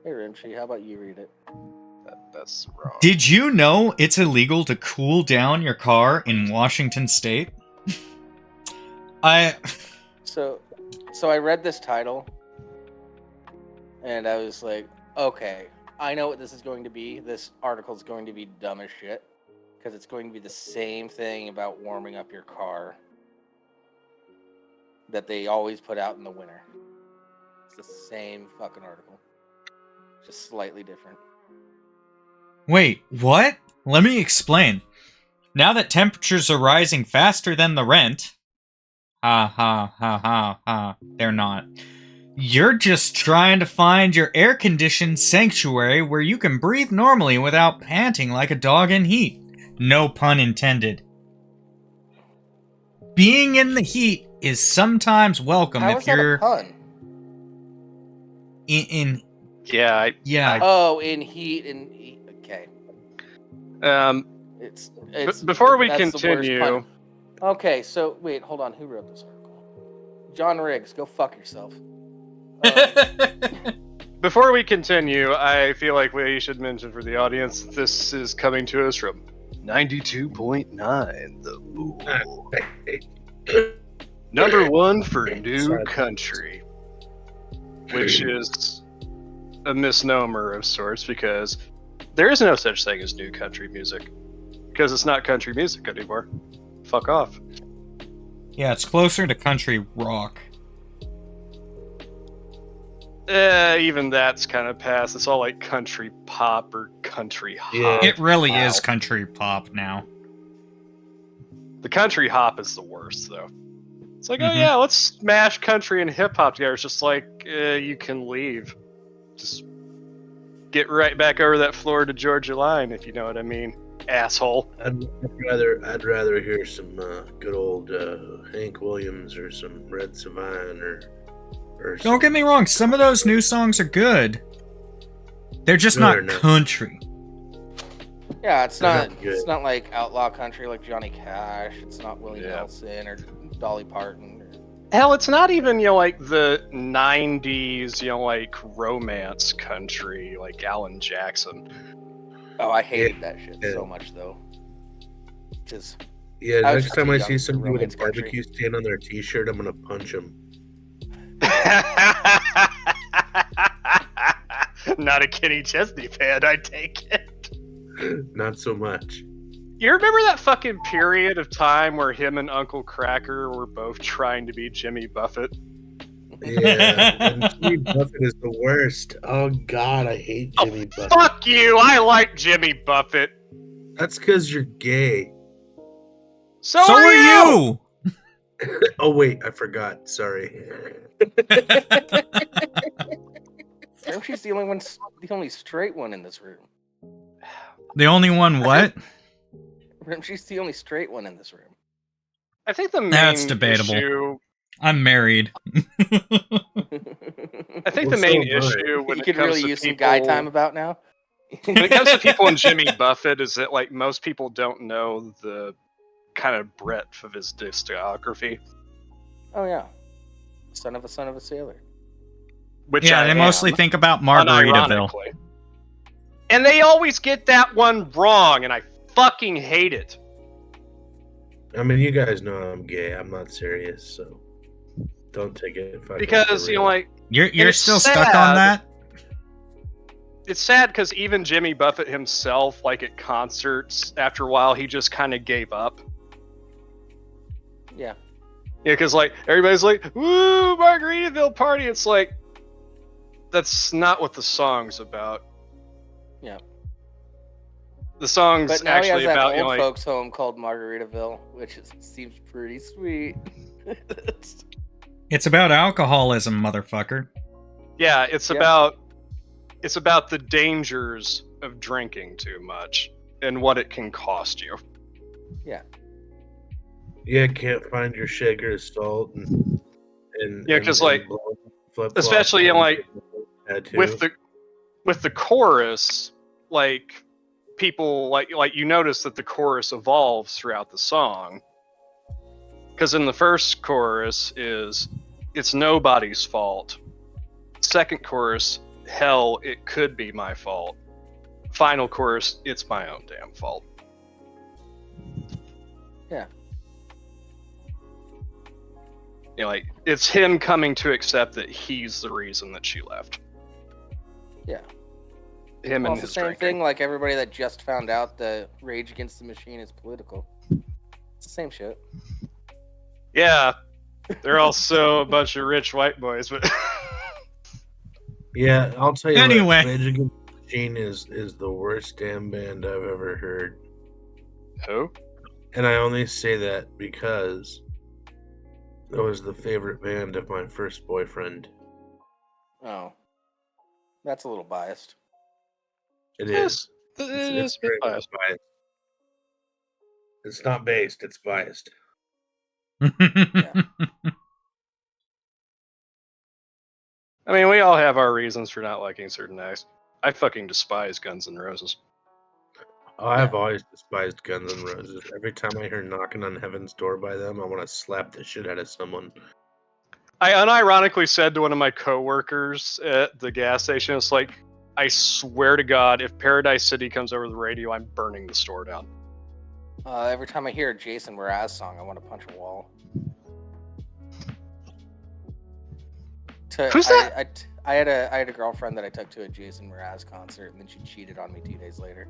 Hey, Rimshee, how about you read it? That's wrong. Did you know it's illegal to cool down your car in Washington State? So I read this title, and I was like, okay, I know what this is going to be. This article is going to be dumb as shit, because it's going to be the same thing about warming up your car that they always put out in the winter. It's the same fucking article, just slightly different. Wait, what? Let me explain. Now that temperatures are rising faster than the rent... they're not. You're just trying to find your air-conditioned sanctuary where you can breathe normally without panting like a dog in heat. No pun intended. Being in the heat is sometimes welcome How if is that you're a pun? Yeah, yeah. Oh, in heat and okay. Before we that's the worst continue, pun. Okay, so wait, hold on. Who wrote this article? John Riggs, go fuck yourself. before we continue, I feel like we should mention for the audience that this is coming to us from 92.9, the number one for new country, which is a misnomer of sorts because there is no such thing as new country music because it's not country music anymore. Fuck off. Yeah, it's closer to country rock. Even that's kind of past. It's all like country pop or country hop. Yeah. It really is country pop now. The country hop is the worst, though. It's like, oh yeah, let's smash country and hip hop together. It's just like, you can leave. Just get right back over that Florida Georgia line, if you know what I mean, asshole. I'd rather hear some good old Hank Williams or some Red Savine or Don't get me wrong, some of those new songs are good. They're just not country. Yeah, it's They're not. not good. It's not like outlaw country like Johnny Cash. It's not Willie Yeah. Nelson or Dolly Parton. Hell, it's not even, like the 90s, like romance country, like Alan Jackson. Oh, I hated that shit so much though. Just Yeah, I was next just time too I young see for somebody with a romance country. barbecue stain on their t-shirt, I'm gonna punch them. Not a Kenny Chesney fan, I take it. Not so much. You remember that fucking period of time where him and Uncle Cracker were both trying to be Jimmy Buffett? Yeah, and Jimmy Buffett is the worst. Oh God, I hate Jimmy Buffett. Fuck you! I like Jimmy Buffett. That's because you're gay. So are are you! Oh wait, I forgot. Sorry. Rimshee's the only straight one in this room. The only one what? Rimshee's the only straight one in this room. I think the main That's debatable. issue. I'm married. I think the Well, main so am I. issue when You it could comes really to use some people, guy time about now. when it comes to people and Jimmy Buffett, is that like most people don't know the kind of breadth of his discography. Oh yeah, son of a sailor. Which Yeah, I they mostly am, think about Margaritaville. unironically. And they always get that one wrong, and I fucking hate it. I mean, you guys know I'm gay. I'm not serious, so don't take it fucking Because, for you know, real. like, You're it's still stuck on sad. that? It's sad because even Jimmy Buffett himself, like at concerts, after a while, he just kind of gave up. Yeah. Yeah, because, like, everybody's like, woo, Margaritaville party. It's like, that's not what the song's about. Yeah. The song's But now he has actually that about, old you know, like, folks home called Margaritaville, which seems pretty sweet. It's about alcoholism, motherfucker. yeah, it's Yeah. about the dangers of drinking too much and what it can cost you. Yeah. Yeah, can't find your shaker of salt and Yeah, 'cause, like, flip-flop especially in, like, tattoo. with the chorus, like, people like you notice that the chorus evolves throughout the song. Because in the first chorus is it's nobody's fault. Second chorus, hell, it could be my fault. Final chorus, it's my own damn fault. Yeah. You know, like, it's him coming to accept that he's the reason that she left. Yeah. Him Well, and it's the his same drinking. thing like everybody that just found out that Rage Against the Machine is political. It's the same shit. Yeah, they're also a bunch of rich white boys, but Yeah, I'll tell you Anyway. what, Rage Against the Machine is the worst damn band I've ever heard. who? And I only say that because that was the favorite band of my first boyfriend. Oh. That's a little biased. It Yes, is. it It's is a bit very much biased. biased. It's not based, it's biased. I mean, we all have our reasons for not liking certain acts. I fucking despise Guns N' Roses. Oh, I've always despised Guns N' Roses. Every time I hear Knocking on Heaven's Door by them, I want to slap the shit out of someone. I unironically said to one of my coworkers at the gas station, it's like, I swear to God, if Paradise City comes over the radio, I'm burning the store down. Every time I hear a Jason Mraz song, I want to punch a wall. Who's that? I had a girlfriend that I took to a Jason Mraz concert, and then she cheated on me 2 days later.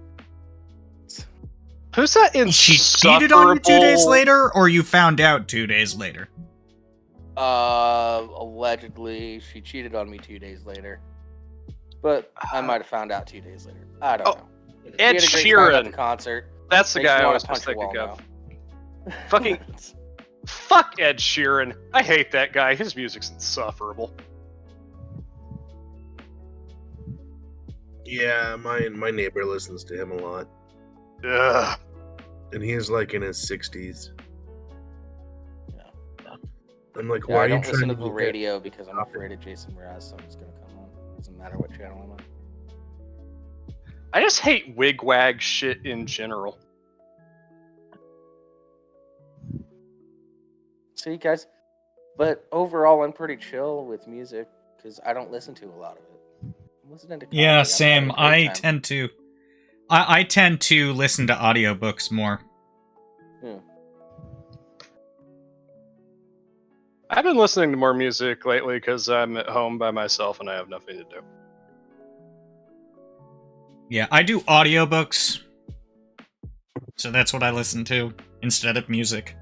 Who's that She cheated on you 2 days later, or you found out 2 days later? Allegedly, she cheated on me 2 days later. But I might have found out 2 days later. I don't know. Ed We had a great time at the Sheeran. concert. That's the Makes guy me I wanna was punch a thinking wall of. now. Fucking fuck Ed Sheeran. I hate that guy. His music's insufferable. Yeah, my neighbor listens to him a lot. Ugh. And he's like in his 60s. Yeah. I'm like, Yeah, why I are you don't listen trying to to the get radio because I'm afraid of Jason Mraz, so I'm just gonna come on. Doesn't matter what channel I'm on. I just hate wigwag shit in general. See, guys, but overall, I'm pretty chill with music because I don't listen to a lot of it. I'm listening to comedy. I'm Yeah, having same. a great time. I tend to listen to audiobooks more. Yeah. I've been listening to more music lately because I'm at home by myself and I have nothing to do. Yeah, I do audiobooks. So that's what I listen to instead of music.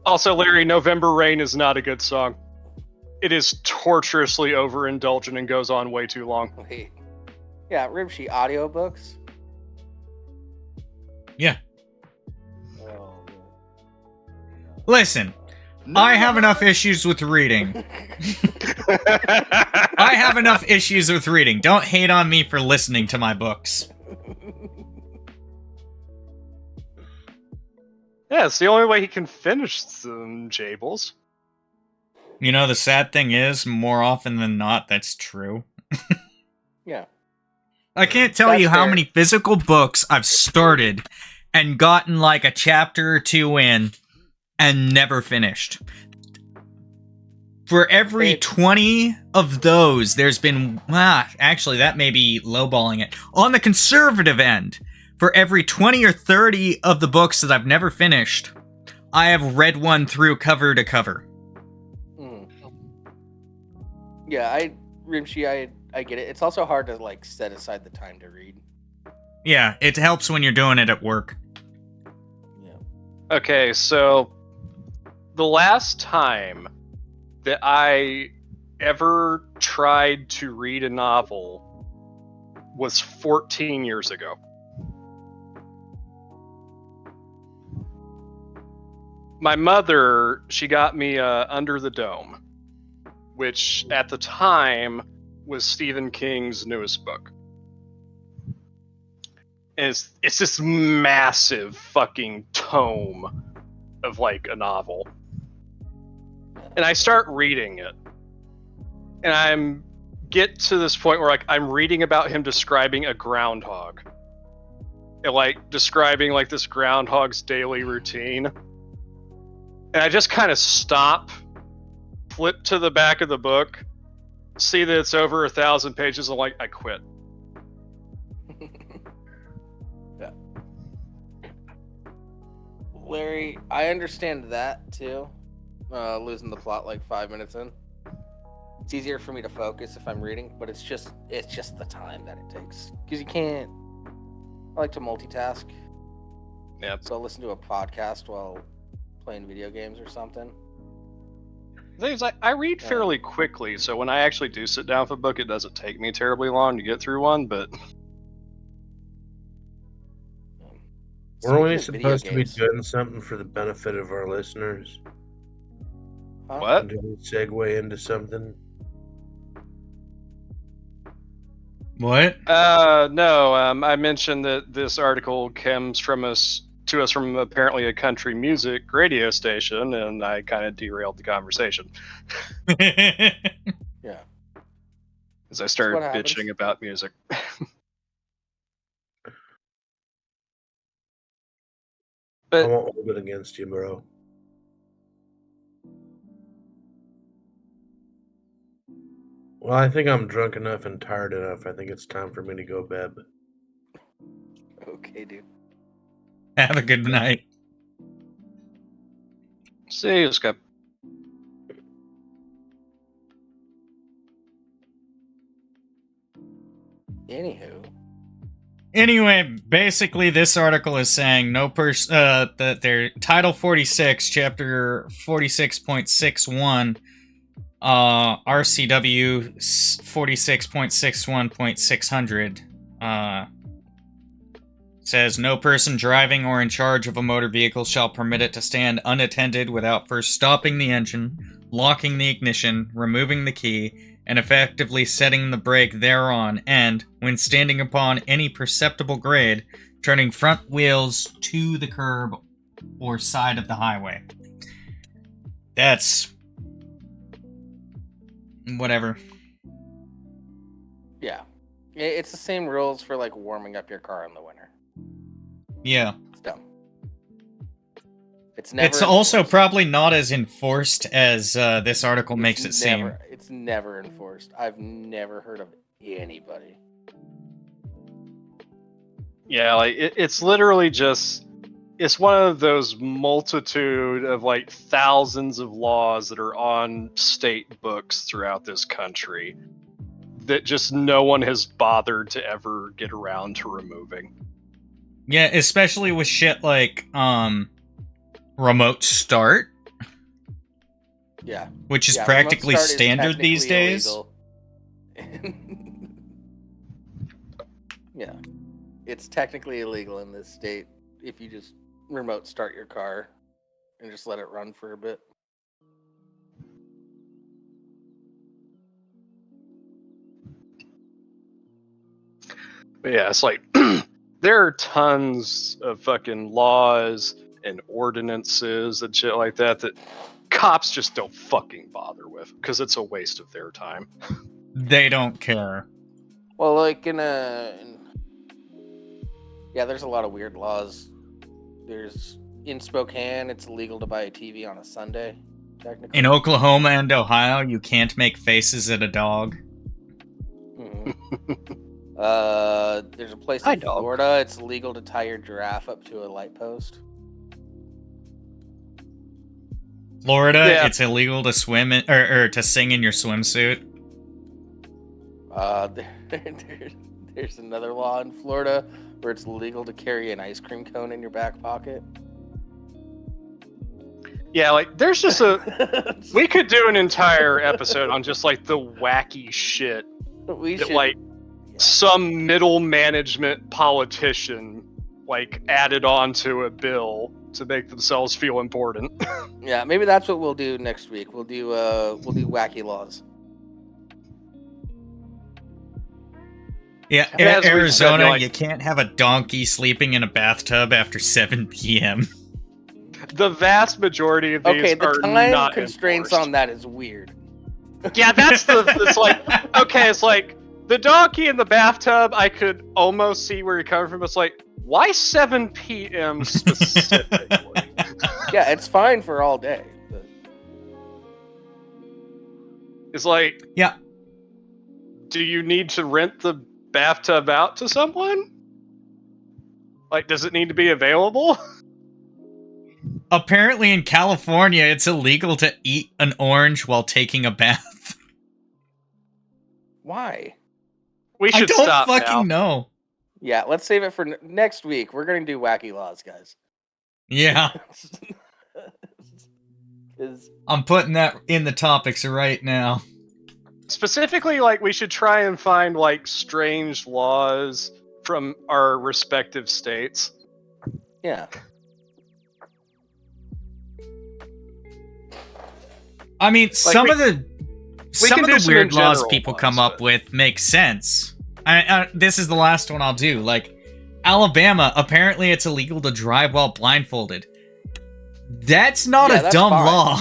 Also, Larry, November Rain is not a good song. It is torturously overindulgent and goes on way too long. Wait. Yeah, Rimshee audiobooks. Yeah. Oh. Listen, I have enough issues with reading. I have enough issues with reading. Don't hate on me for listening to my books. Yeah, it's the only way he can finish some Jables. You know, the sad thing is, more often than not, that's true. Yeah. I can't tell That's you how fair. many physical books I've started and gotten like a chapter or two in and never finished. For every 20 of those, there's been... actually, that may be lowballing it. On the conservative end, for every 20 or 30 of the books that I've never finished, I have read one through cover to cover. Yeah, Rimshee, I get it. It's also hard to, like, set aside the time to read. Yeah, it helps when you're doing it at work. Yeah. Okay, so the last time that I ever tried to read a novel was 14 years ago. My mother, she got me Under the Dome, which at the time was Stephen King's newest book. And it's this massive fucking tome of like a novel. And I start reading it. And I'm get to this point where like I'm reading about him describing a groundhog. And like describing like this groundhog's daily routine. And I just kind of stop, flip to the back of the book, see that it's over 1,000 pages, and like I quit. Yeah. Larry, I understand that too. Losing the plot like 5 minutes in. It's easier for me to focus if I'm reading, but it's just the time that it takes. Because you can't... I like to multitask. Yeah. So I'll listen to a podcast while playing video games or something. The thing is, I read fairly quickly, so when I actually do sit down for a book, it doesn't take me terribly long to get through one, but... We're only supposed to be doing something for the benefit of our listeners. Huh? What? And do we segue into something? What? No, I mentioned that this article comes from us from apparently a country music radio station, and I kind of derailed the conversation. Yeah. As I started bitching about music. I won't hold it against you, bro. Well, I think I'm drunk enough and tired enough. I think it's time for me to go bed. Okay, dude. Have a good night. See you, Skip. Anyway, basically this article is saying that their Title 46, Chapter 46.61, RCW 46.61.600, says no person driving or in charge of a motor vehicle shall permit it to stand unattended without first stopping the engine, locking the ignition, removing the key, and effectively setting the brake thereon, and, when standing upon any perceptible grade, turning front wheels to the curb or side of the highway. That's... whatever. Yeah. It's the same rules for, like, warming up your car in the winter. Yeah. It's dumb. It's never... It's also probably not as enforced as this article makes it seem. It's never enforced. I've never heard of anybody. Yeah, like, it's literally just... It's one of those multitude of, like, thousands of laws that are on state books throughout this country that just no one has bothered to ever get around to removing. Yeah, especially with shit like, remote start. Yeah. Which is practically standard these days. Yeah. It's technically illegal in this state if you just remote start your car and just let it run for a bit. But yeah, it's like there are tons of fucking laws and ordinances and shit like that that cops just don't fucking bother with because it's a waste of their time. They don't care. Well, like yeah, there's a lot of weird laws There's in Spokane, it's illegal to buy a TV on a Sunday. Technically, In Oklahoma and Ohio, you can't make faces at a dog. Mhm. There's a place Hi, in dog. Florida. It's illegal to tie your giraffe up to a light post. Florida, Yeah. it's illegal to swim in, or to sing in your swimsuit. There's another law in Florida where it's illegal to carry an ice cream cone in your back pocket. Yeah, like there's just we could do an entire episode on just like the wacky shit We that should, like yeah. some middle management politician like added onto a bill to make themselves feel important. Yeah, maybe that's what we'll do next week. We'll do wacky laws. Yeah, Yeah, as we Arizona, said, like- you can't have a donkey sleeping in a bathtub after 7 p.m. The vast majority of these Okay, the are time not constraints enforced. on that is weird. Yeah, that's it's like, okay, it's like the donkey in the bathtub, I could almost see where you're coming from. It's like, why 7 p.m. specifically? Yeah, it's fine for all day. But... It's like, Yeah. do you need to rent the bathtub out to someone? Like, does it need to be available? Apparently in California, it's illegal to eat an orange while taking a bath. Why? We I should don't stop fucking now. know. Yeah, let's save it for next week. We're gonna do wacky laws, guys. Yeah, 'Cause- I'm putting that in the topics right now. Specifically, like, we should try and find, like, strange laws from our respective states. yeah. I mean, some we- of the can do some weird in laws general people ones, come up but- with make sense. This is the last one I'll do. Like, Alabama, apparently it's illegal to drive while blindfolded. That's not Yeah, a that's dumb fine. law.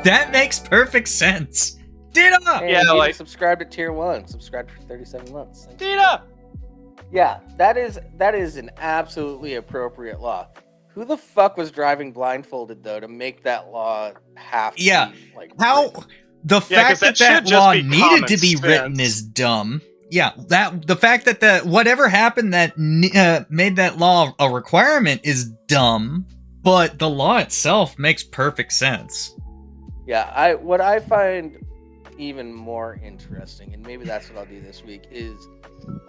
That makes perfect sense. Did Hey, Yeah, you like- subscribe to Tier 1. Subscribe for 37 months. Thanks. Dita! Yeah, that is an absolutely appropriate law. Who the fuck was driving blindfolded though to make that law have to Yeah, be, like, How written? the Yeah, 'cause fact that that should just law be needed common to be written sense. is dumb. Yeah, that the fact that the whatever happened that made that law a requirement is dumb, but the law itself makes perfect sense. Yeah, what I find even more interesting, and maybe that's what I'll do this week, is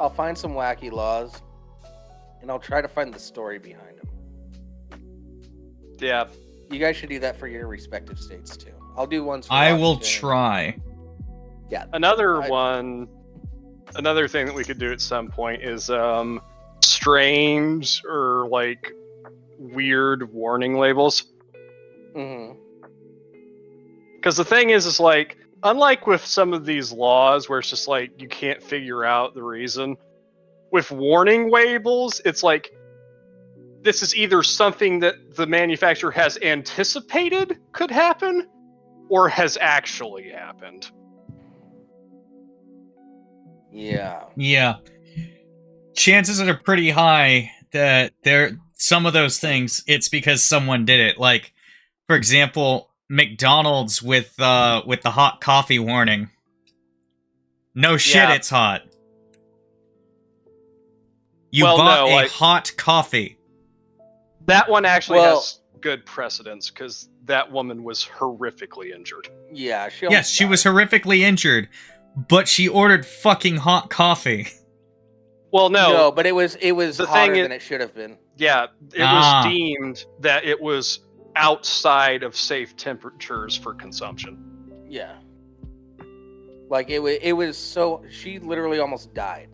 I'll find some wacky laws and I'll try to find the story behind them. Yeah. You guys should do that for your respective states too. I'll do ones for I will Washington. try. Yeah. Another thing that we could do at some point is strange or like weird warning labels. Mm-hmm. Because the thing is like, unlike with some of these laws where it's just like you can't figure out the reason, with warning labels, it's like this is either something that the manufacturer has anticipated could happen or has actually happened. Yeah. Yeah. Chances are pretty high that some of those things, it's because someone did it. Like, for example, McDonald's with the hot coffee warning. No shit, Yeah. it's hot. You Well, bought no, a like- hot coffee. That one actually Well- has good precedence because that woman was horrifically injured. Yeah. Yes, she was horrifically injured, but she ordered fucking hot coffee. Well, No, but it was The hotter thing is- than it should have been. yeah, it Ah. was deemed that it was outside of safe temperatures for consumption. Yeah. Like it was so she literally almost died.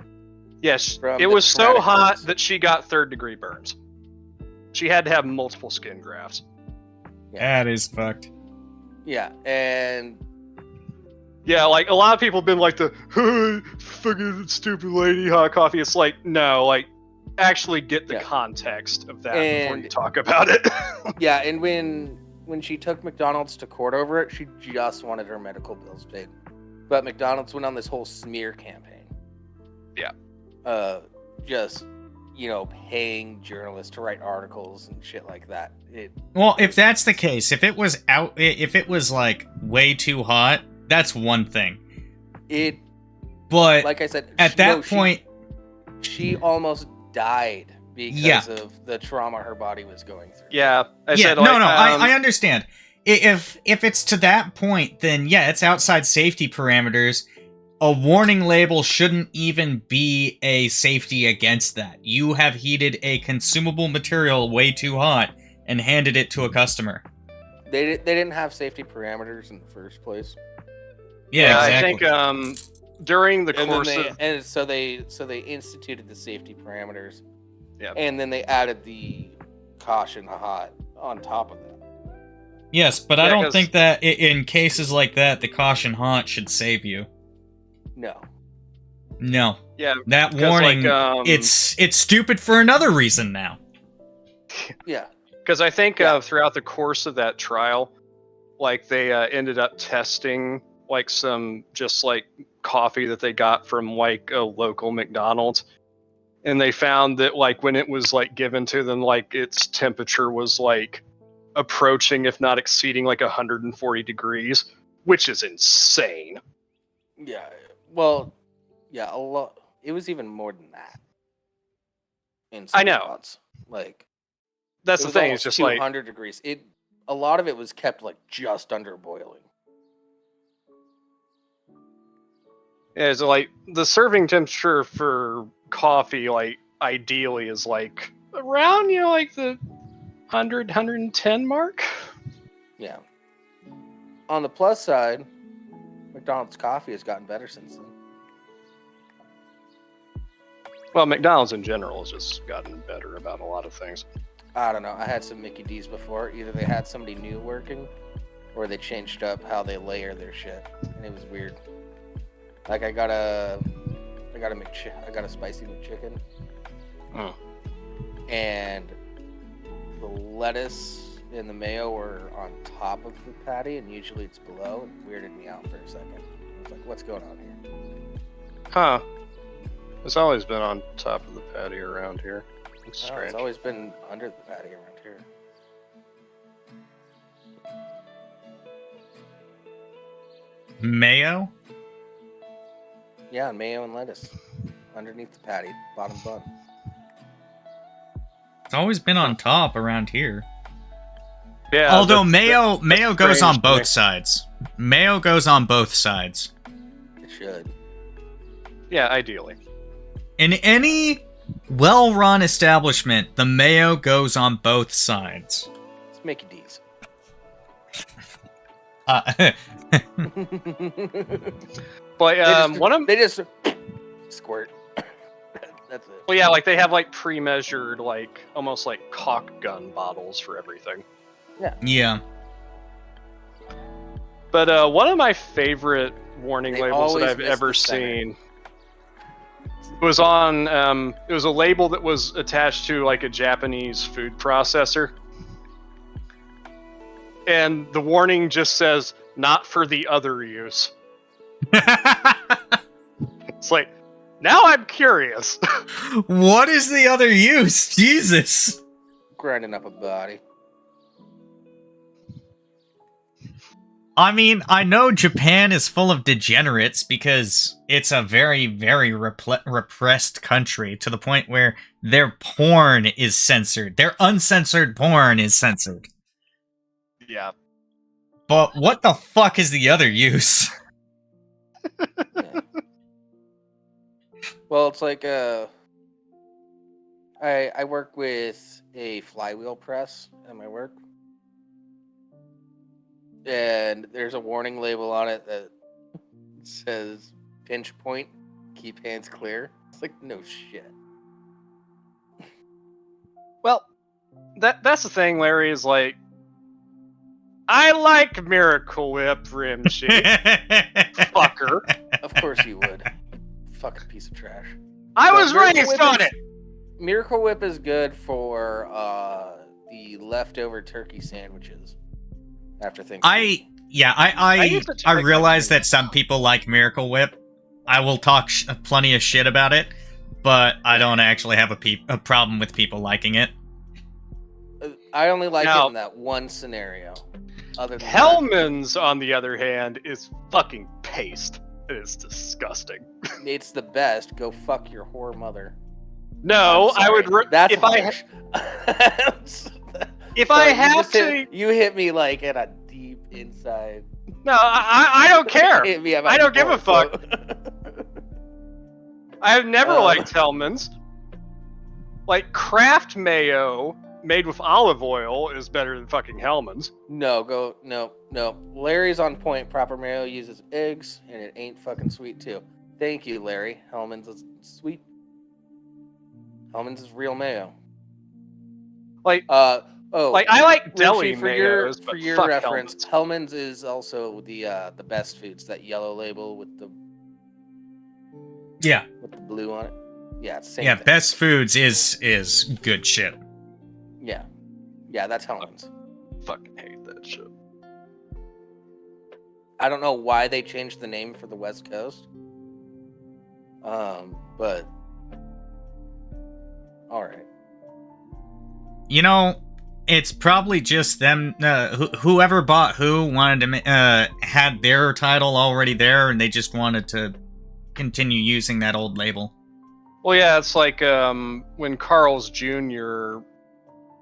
Yes, From it the was so traumatic hot burns. that she got third-degree burns. She had to have multiple skin grafts. Yeah. That is fucked. Yeah, and Yeah, like a lot of people have been like the fucking stupid lady hot coffee. It's like no, like actually get the Yeah. context of that before And- you talk about it. yeah, and when she took McDonald's to court over it, she just wanted her medical bills paid. But McDonald's went on this whole smear campaign. Yeah. Just paying journalists to write articles and shit like that. Well, if that's the case, if it was like way too hot, that's one thing. But Like I said, at that point, she almost died because of the trauma her body was going through. Yeah, I understand. If it's to that point, then yeah, it's outside safety parameters. A warning label shouldn't even be a safety against that. You have heated a consumable material way too hot and handed it to a customer. They didn't have safety parameters in the first place. Yeah, exactly. I think during the course so they instituted the safety parameters. Yeah. And then they added the caution hot on top of that. Yes, but I don't think that in cases like that, the caution hot should save you. No. Yeah. That warning, it's stupid for another reason now. Yeah. Because I think throughout the course of that trial, like they ended up testing like some just like coffee that they got from like a local McDonald's, and they found that like when it was like given to them, like its temperature was like approaching, if not exceeding, like 140 degrees, which is insane. Yeah. Well, yeah, a lot. It was even more than that. In some I know. spots. Like, that's the thing. It's just 200 degrees. A lot of it was kept like just under boiling. Yeah, so like the serving temperature for coffee, like ideally, is like around like the 110 mark. Yeah. On the plus side, McDonald's coffee has gotten better since then. Well, McDonald's in general has just gotten better about a lot of things. I don't know. I had some Mickey D's before. Either they had somebody new working, or they changed up how they layer their shit, and it was weird. Like I got a spicy McChicken, and the lettuce and the mayo were on top of the patty, and usually it's below. It weirded me out for a second. I was like, "What's going on here?" Huh? It's always been on top of the patty around here. It's strange. It's always been under the patty around here. Mayo? Yeah, mayo and lettuce underneath the patty, bottom bun. It's always been on top around here. Yeah. Although mayo goes on both sides. Mayo goes on both sides. It should. Yeah, ideally. In any well-run establishment, the mayo goes on both sides. It's Mickey D's. But they just squirt. That's it. Well, yeah, like they have like pre-measured, like almost like caulk gun bottles for everything. Yeah. But one of my favorite warning labels that I've ever seen was on. It was a label that was attached to like a Japanese food processor, and the warning just says "not for the other use." It's like, now I'm curious. What is the other use? Jesus. Grinding up a body. I mean, I know Japan is full of degenerates because it's a very, very repressed country to the point where their porn is censored. Their uncensored porn is censored. Yeah. But what the fuck is the other use? Yeah. Well, it's like I work with a flywheel press at my work, and there's a warning label on it that says "pinch point, keep hands clear." It's like, no shit. Well, that's the thing, Larry, is like, I like Miracle Whip, Rimshee. Fucker. Of course you would. Fucking piece of trash. I was raised on it. Miracle Whip is good for the leftover turkey sandwiches after Thanksgiving. I realize that some people like Miracle Whip. I will talk plenty of shit about it, but I don't actually have a problem with people liking it. I only like Now- it in that one scenario. Other than that, Hellman's, on the other hand, is fucking paste. It is disgusting. it's the best. Go fuck your whore mother. No, I'm I would. sorry. That's if I harsh. if I Sorry, have to, you hit me like at a deep inside. no, I don't care. Hit me at my I don't give a core, fuck. so- I have never Oh. liked Hellman's. Like Kraft mayo made with olive oil is better than fucking Hellman's. No. Larry's on point. Proper mayo uses eggs, and it ain't fucking sweet too. Thank you, Larry. Hellman's is sweet. Hellman's is real mayo. Like, Oh, like I like deli Rimshee, mayos, for but your fuck reference, Hellman's. Hellman's is also the best foods. That yellow label with the Yeah, blue on it. Yeah, it's the same yeah. thing. Best Foods is good shit. Yeah, that's Hellman's. Fucking hate that shit. I don't know why they changed the name for the West Coast. But all right. You know, it's probably just them. Whoever bought who wanted to had their title already there, and they just wanted to continue using that old label. Well, yeah, it's like when Carl's Jr.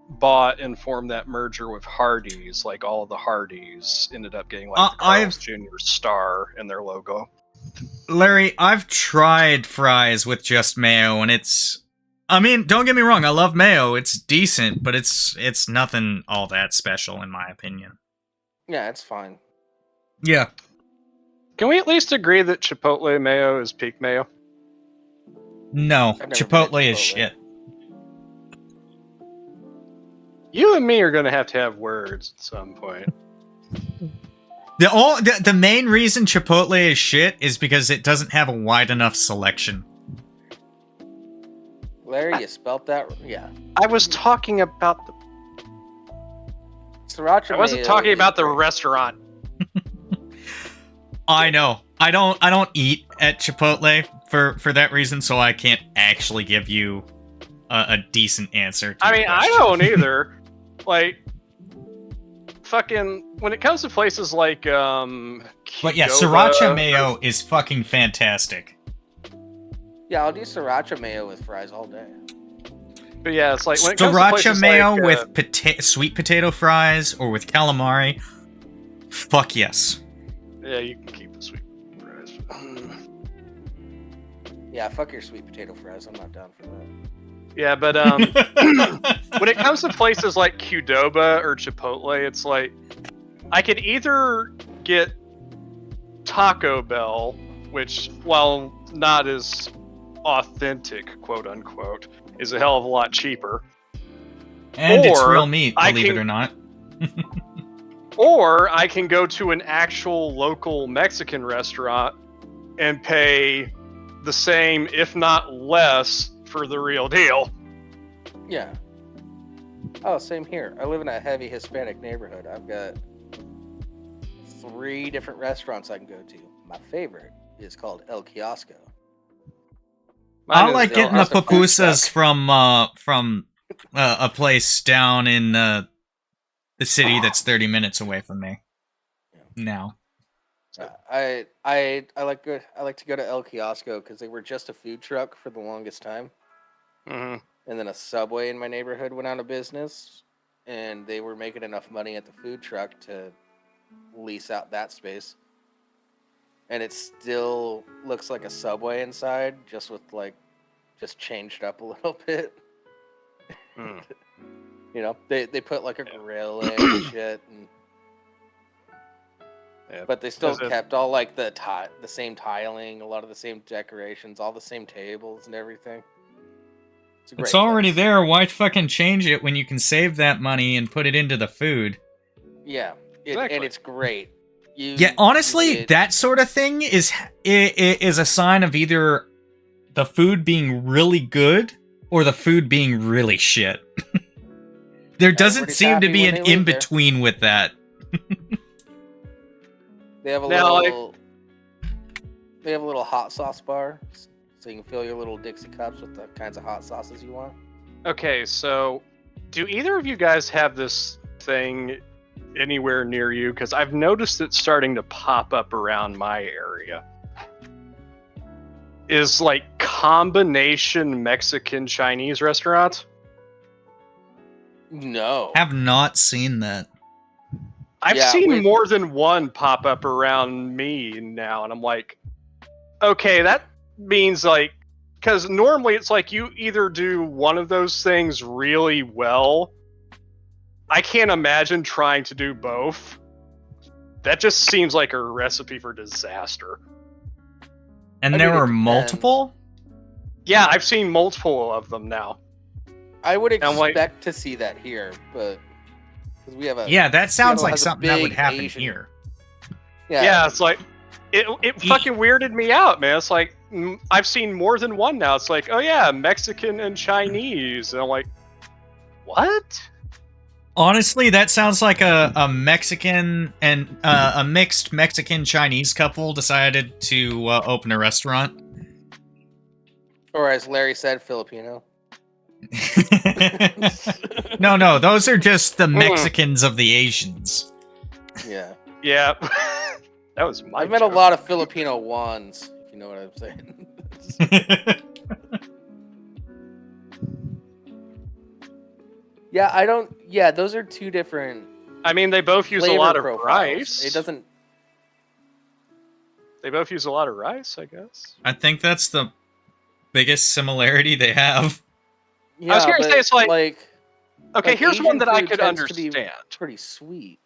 bought and formed that merger with Hardee's. Like all of the Hardee's ended up getting like the Carl's Jr. star in their logo. Larry, I've tried fries with just mayo, and it's... I mean, don't get me wrong, I love mayo. It's decent, but it's nothing all that special, in my opinion. Yeah, it's fine. Yeah. Can we at least agree that Chipotle mayo is peak mayo? No, I've never Chipotle been to is Chipotle. shit. You and me are going to have words at some point. The main reason Chipotle is shit is because it doesn't have a wide enough selection. Larry, you spelt that? Yeah. I was talking about the. Sriracha I wasn't mayo talking is about the great. restaurant. I know. I don't eat at Chipotle for that reason, so I can't actually give you a decent answer to I your mean, I question. don't either. Like, fucking, when it comes to places like, But yeah, Qdoba, sriracha mayo is fucking fantastic. Yeah, I'll do sriracha mayo with fries all day. But yeah, it's like when it comes to Sriracha places mayo like, with sweet potato fries or with calamari. Fuck yes. yeah, you can keep the sweet fries. Yeah, fuck your sweet potato fries. I'm not down for that. Yeah, but when it comes to places like Qdoba or Chipotle, it's like I could either get Taco Bell, which, while not as authentic, quote unquote, is a hell of a lot cheaper. And it's Or real meat, I believe it can- or not. Or I can go to an actual local Mexican restaurant and pay the same, if not less, for the real deal. Yeah. Oh, same here. I live in a heavy Hispanic neighborhood. I've got 3 different restaurants I can go to. My favorite is called El Kiosco. I Mine is like the getting the Austin food pupusas from a place down in the city that's 30 minutes away from me. Now. I like to go to El Kiosco because they were just a food truck for the longest time, Mhm. and then a Subway in my neighborhood went out of business, and they were making enough money at the food truck to lease out that space. And it still looks like a Subway inside, just changed up a little bit. Mm. You know, they put like a grill in and shit, and Yeah. but they still Is it- kept all like the same tiling, a lot of the same decorations, all the same tables and everything. It's, a great It's already place. there. Why fucking change it when you can save that money and put it into the food? Yeah, Exactly. and it's great. Yeah, honestly, you get- that sort of thing is a sign of either the food being really good or the food being really shit. There doesn't Everybody's seem to happy be when an they leave there. in-between with that. They have a Now, little. They have a little hot sauce bar. so you can fill your little Dixie cups with the kinds of hot sauces you want. Okay, so do either of you guys have this thing anywhere near you? Because I've noticed it starting to pop up around my area. Is like combination Mexican Chinese restaurants. No. Have not seen that. I've Yeah, seen with- more than one pop up around me now, and I'm like, okay, that means like, because normally it's like you either do one of those things really well. I can't imagine trying to do both. That just seems like a recipe for disaster. And I there mean, it were depends. multiple? Yeah, I've seen multiple of them now. I would I'm like- expect to see that here, but because we have a Yeah, that sounds Seattle like has a something that would big happen Asian- here. Yeah, it's like it fucking weirded me out, man. It's like I've seen more than one now. It's like, oh yeah, Mexican and Chinese, and I'm like, what? Honestly, that sounds like a Mexican and a mixed Mexican-Chinese couple decided to open a restaurant. or as Larry said, Filipino. No, those are just the Mexicans of the Asians. Yeah, Yeah, that was my. I've met a joke. lot of Filipino ones, if you know what I'm saying. Yeah, I don't. Yeah, those are two different. I mean, they both use a flavor lot of profiles. rice. It doesn't. They both use a lot of rice, I guess. I think that's the biggest similarity they have. Yeah, was gonna but, say it's like- Okay, like here's one Asian that I food could tends to be understand. pretty sweet.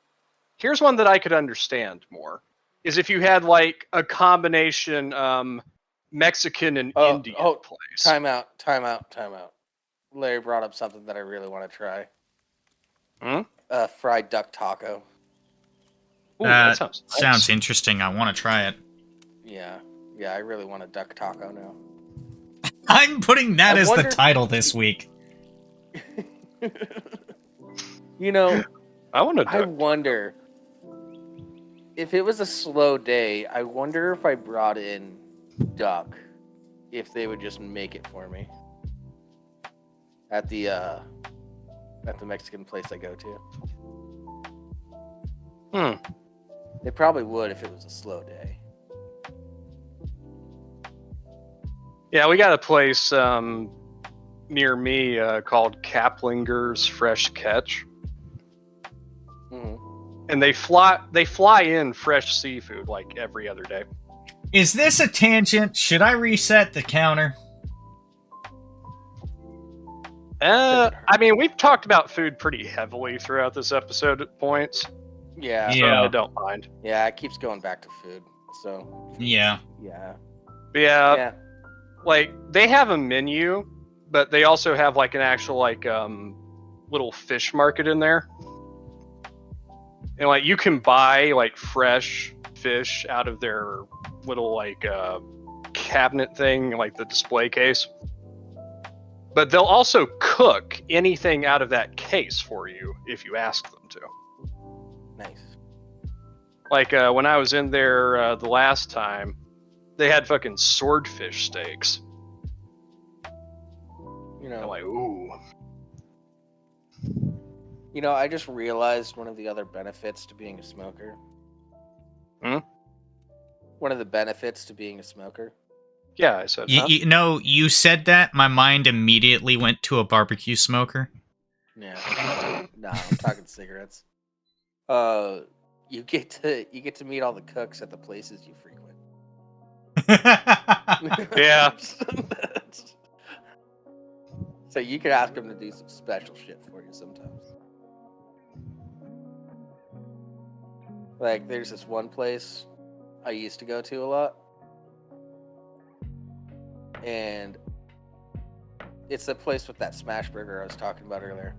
Here's one that I could understand more. Is if you had like a combination Mexican and Indian place. Time out. Larry brought up something that I really want to try. Fried duck taco. Ooh, That sounds nice. sounds interesting. I want to try it. Yeah, I really want a duck taco now. I'm putting that I as wonder- the title this week. You know, I want to I wonder if it was a slow day. I wonder if I brought in duck, if they would just make it for me at the Mexican place I go to. They probably would if it was a slow day. Yeah, we got a place near me called Kaplinger's Fresh Catch, Mhm. and they fly in fresh seafood like every other day. Is this a tangent? Should I reset the counter? I mean, we've talked about food pretty heavily throughout this episode at points. Yeah, So I don't mind. yeah, it keeps going back to food. So Yeah. yeah, But yeah, yeah. like they have a menu, but they also have like an actual like little fish market in there. And like you can buy like fresh fish out of their little like cabinet thing, like the display case. But they'll also cook anything out of that case for you if you ask them to. Nice. Like when I was in there the last time, they had fucking swordfish steaks. You I'm know, like, ooh. I just realized one of the other benefits to being a smoker. One of the benefits to being a smoker. Yeah, I said. Huh? You said that. My mind immediately went to a barbecue smoker. Yeah. No, I'm talking cigarettes. You get to meet all the cooks at the places you frequent. Yeah. So you could ask them to do some special shit for you sometimes. Like, there's this one place I used to go to a lot. And it's the place with that smash burger I was talking about earlier.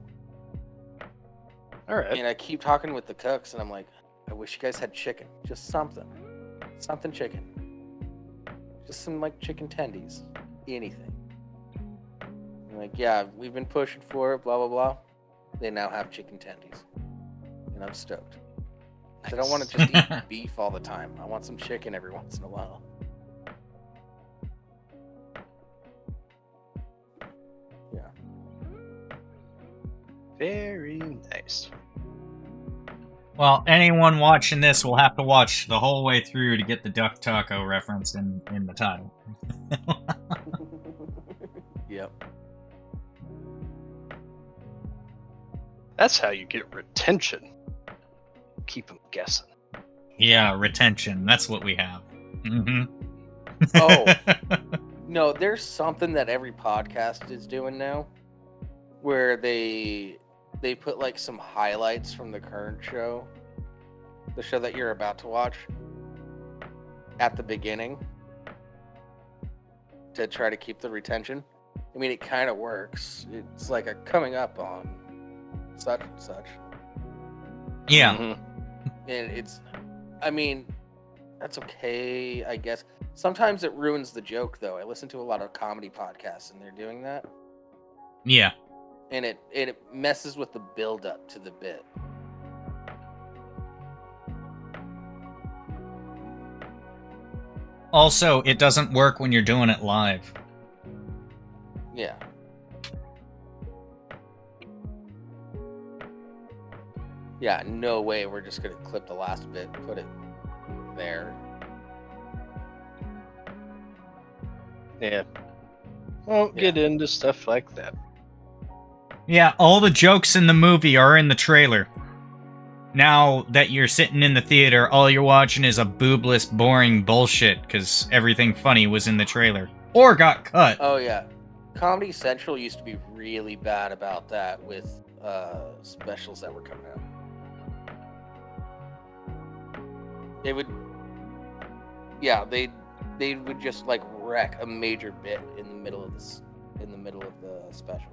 All right. And I keep talking with the cooks, and I'm like, I wish you guys had chicken. Just something. Something chicken. Just some, like, chicken tendies. Anything. I'm like, yeah, we've been pushing for it, blah, blah, blah. They now have chicken tendies. And I'm stoked. 'Cause I don't want to just eat beef all the time. I want some chicken every once in a while. Very nice. Well, anyone watching this will have to watch the whole way through to get the Duck Taco reference in the title. Yep. That's how you get retention. Keep them guessing. Yeah, retention. That's what we have. Mm-hmm. Oh. No, there's something that every podcast is doing now, where they put like some highlights from the current show, the show that you're about to watch, at the beginning to try to keep the retention. I mean, it kind of works. It's like a coming up on such and such. Yeah. Mm-hmm. And it's, I mean, that's okay, I guess. Sometimes it ruins the joke, though. I listen to a lot of comedy podcasts, and they're doing that. Yeah. And it messes with the build-up to the bit. Also, it doesn't work when you're doing it live. Yeah. Yeah, no way we're just going to clip the last bit and put it there. Yeah. Won't get into stuff like that. Yeah, all the jokes in the movie are in the trailer. Now that you're sitting in the theater, all you're watching is a boobless, boring bullshit because everything funny was in the trailer. Or got cut. Oh, yeah. Comedy Central used to be really bad about that with specials that were coming out. They would... Yeah, they would just, like, wreck a major bit in the middle of the special.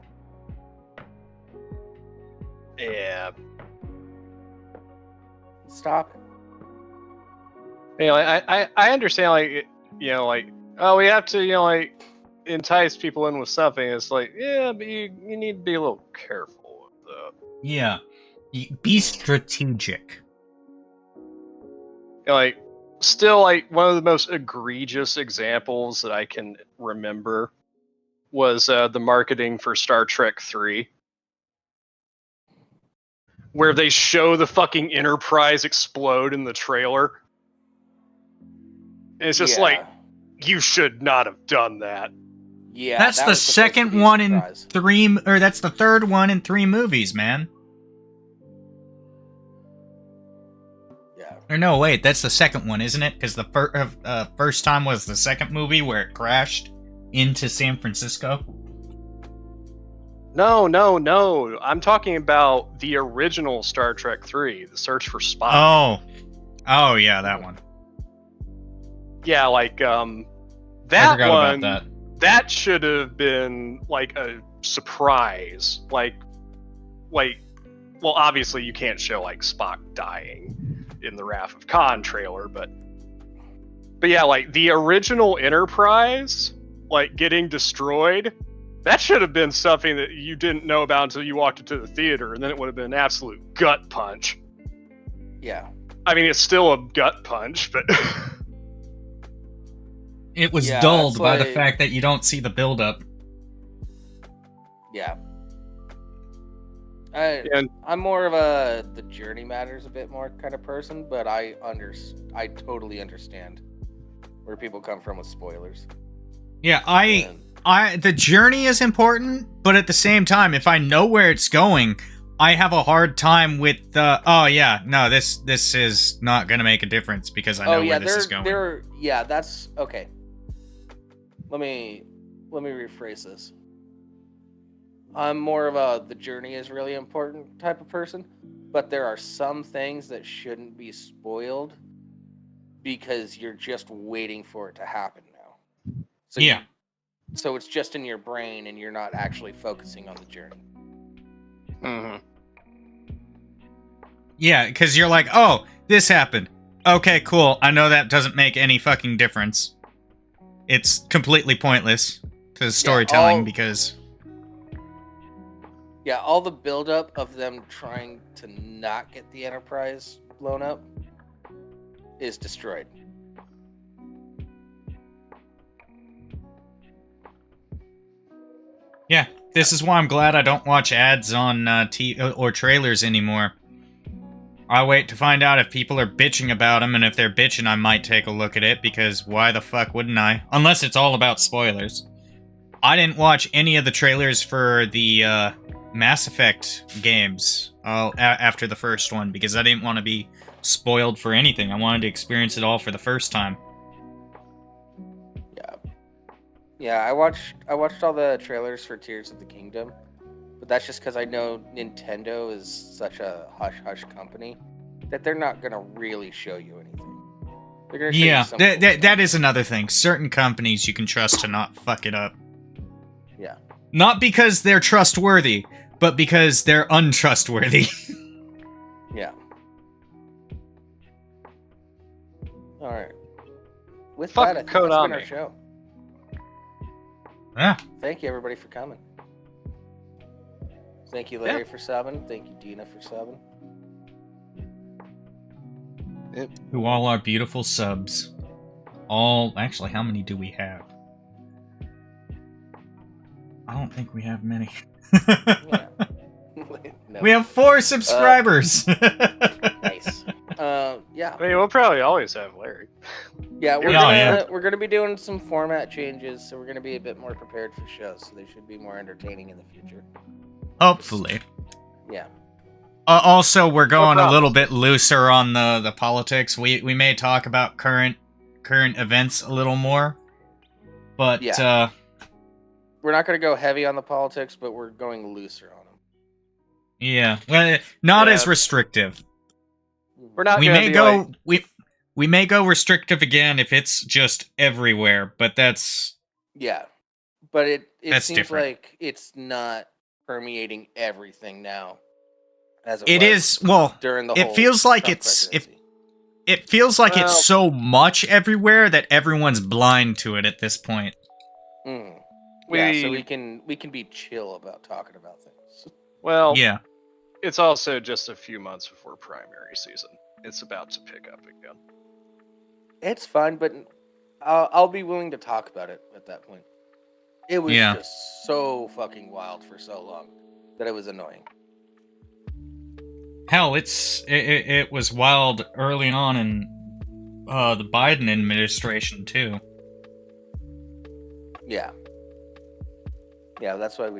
Yeah. Stop it. You know, I understand, like, you know, like, oh, we have to, you know, like, entice people in with something. It's like, yeah, but you need to be a little careful with that. Yeah. Be strategic. You know, like, still, like, one of the most egregious examples that I can remember was the marketing for Star Trek 3. Where they show the fucking Enterprise explode in the trailer. And it's just like, you should not have done that. Yeah, that's the second one in three, or that's the third one in 3 movies, man. Yeah. Or no, wait, that's the second one, isn't it? Because the first time was the second movie where it crashed into San Francisco. No. I'm talking about the original Star Trek 3, The Search for Spock. Oh, yeah, that one. Yeah, like, that I forgot one, about that should have been, like, a surprise. Like, well, obviously you can't show, like, Spock dying in the Wrath of Khan trailer, but yeah, like, the original Enterprise, like, getting destroyed, that should have been something that you didn't know about until you walked into the theater, and then it would have been an absolute gut punch. Yeah. I mean, it's still a gut punch, but... It was dulled by the fact that you don't see the build-up. Yeah. I'm more of the journey matters a bit more kind of person, but I totally understand where people come from with spoilers. Yeah, the journey is important, but at the same time, if I know where it's going, I have a hard time with this is not going to make a difference because I know where this is going. Yeah, that's okay. Let me rephrase this. I'm more of the journey is really important type of person, but there are some things that shouldn't be spoiled because you're just waiting for it to happen now. So yeah. So it's just in your brain and you're not actually focusing on the journey. Mm-hmm. Yeah, because you're like, oh, this happened. Okay, cool. I know that doesn't make any fucking difference. It's completely pointless to storytelling because... Yeah, all the buildup of them trying to not get the Enterprise blown up is destroyed. Yeah, This is why I'm glad I don't watch ads on or trailers anymore. I wait to find out if people are bitching about them, and if they're bitching, I might take a look at it, because why the fuck wouldn't I? Unless it's all about spoilers. I didn't watch any of the trailers for the Mass Effect games after the first one, because I didn't want to be spoiled for anything. I wanted to experience it all for the first time. Yeah, I watched all the trailers for Tears of the Kingdom, but that's just because I know Nintendo is such a hush-hush company that they're not gonna really show you anything. They're gonna show you some cool stuff. That is another thing. Certain companies you can trust to not fuck it up. Yeah. Not because they're trustworthy, but because they're untrustworthy. Yeah. All right. With Fuck that, I think that's been Konami. our show. Yeah. Thank you, everybody, for coming. Thank you, Larry, for subbing. Thank you, Dina, for subbing. To all our beautiful subs. Actually, how many do we have? I don't think we have many. Yeah. No. We have 4 subscribers. Nice. Yeah. I mean, we'll probably always have Larry. Yeah, Yeah. we're gonna be doing some format changes, so we're gonna be a bit more prepared for shows, so they should be more entertaining in the future. Hopefully. Yeah. Also, we're going a problem. little bit looser on the politics. We may talk about current events a little more, but Yeah. We're not gonna go heavy on the politics, but we're going looser on them. yeah, well, not Yeah. as restrictive. We're not. We gonna may be go like, we may go restrictive again if it's just everywhere, but that's Yeah, but it That's seems different. like it's not permeating everything now. As it was is. Well, during the it whole feels like Trump it's presidency. it feels like Well- it's so much everywhere that everyone's blind to it at this point. Mm. Yeah, so We- we can be chill about talking about things. well, Yeah. it's also just a few months before primary season. It's about to pick up again. It's fine, but I'll be willing to talk about it at that point. It was Yeah. just so fucking wild for so long that it was annoying. Hell, it was wild early on in the Biden administration too. Yeah. Yeah, that's why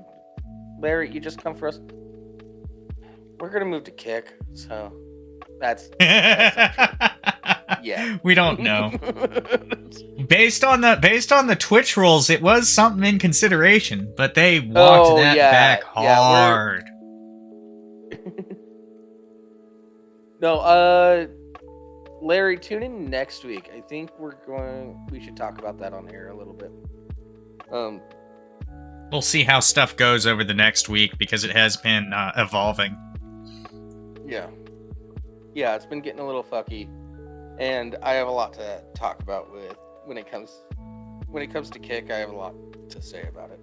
Larry, you just come for us. We're gonna move to Kick, so that's Yeah. We don't know. Based on the Twitch rules, it was something in consideration, but they walked that back hard. No, Larry, tune in next week. I think we should talk about that on air a little bit. We'll see how stuff goes over the next week because it has been evolving. Yeah. Yeah, it's been getting a little fucky, and I have a lot to talk about when it comes to Kick. I have a lot to say about it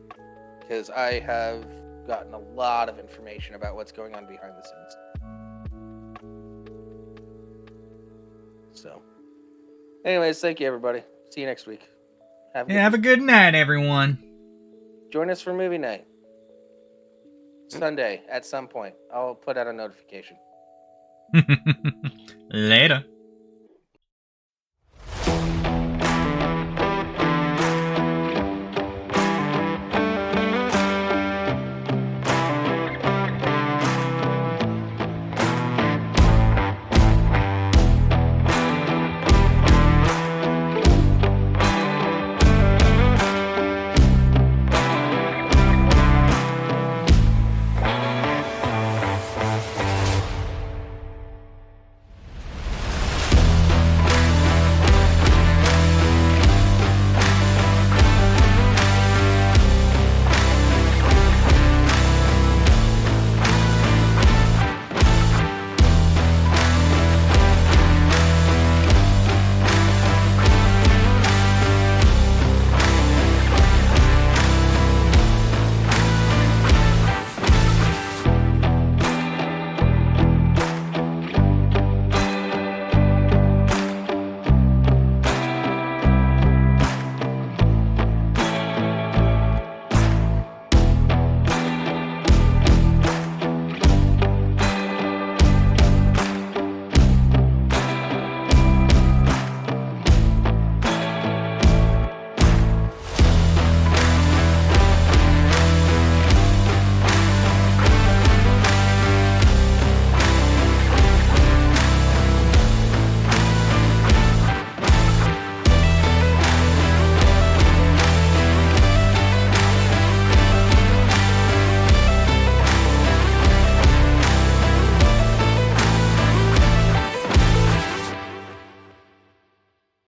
because I have gotten a lot of information about what's going on behind the scenes. So, anyways, thank you, everybody. See you next week. Have a good night, everyone. Join us for movie night Sunday at some point. I'll put out a notification. Later.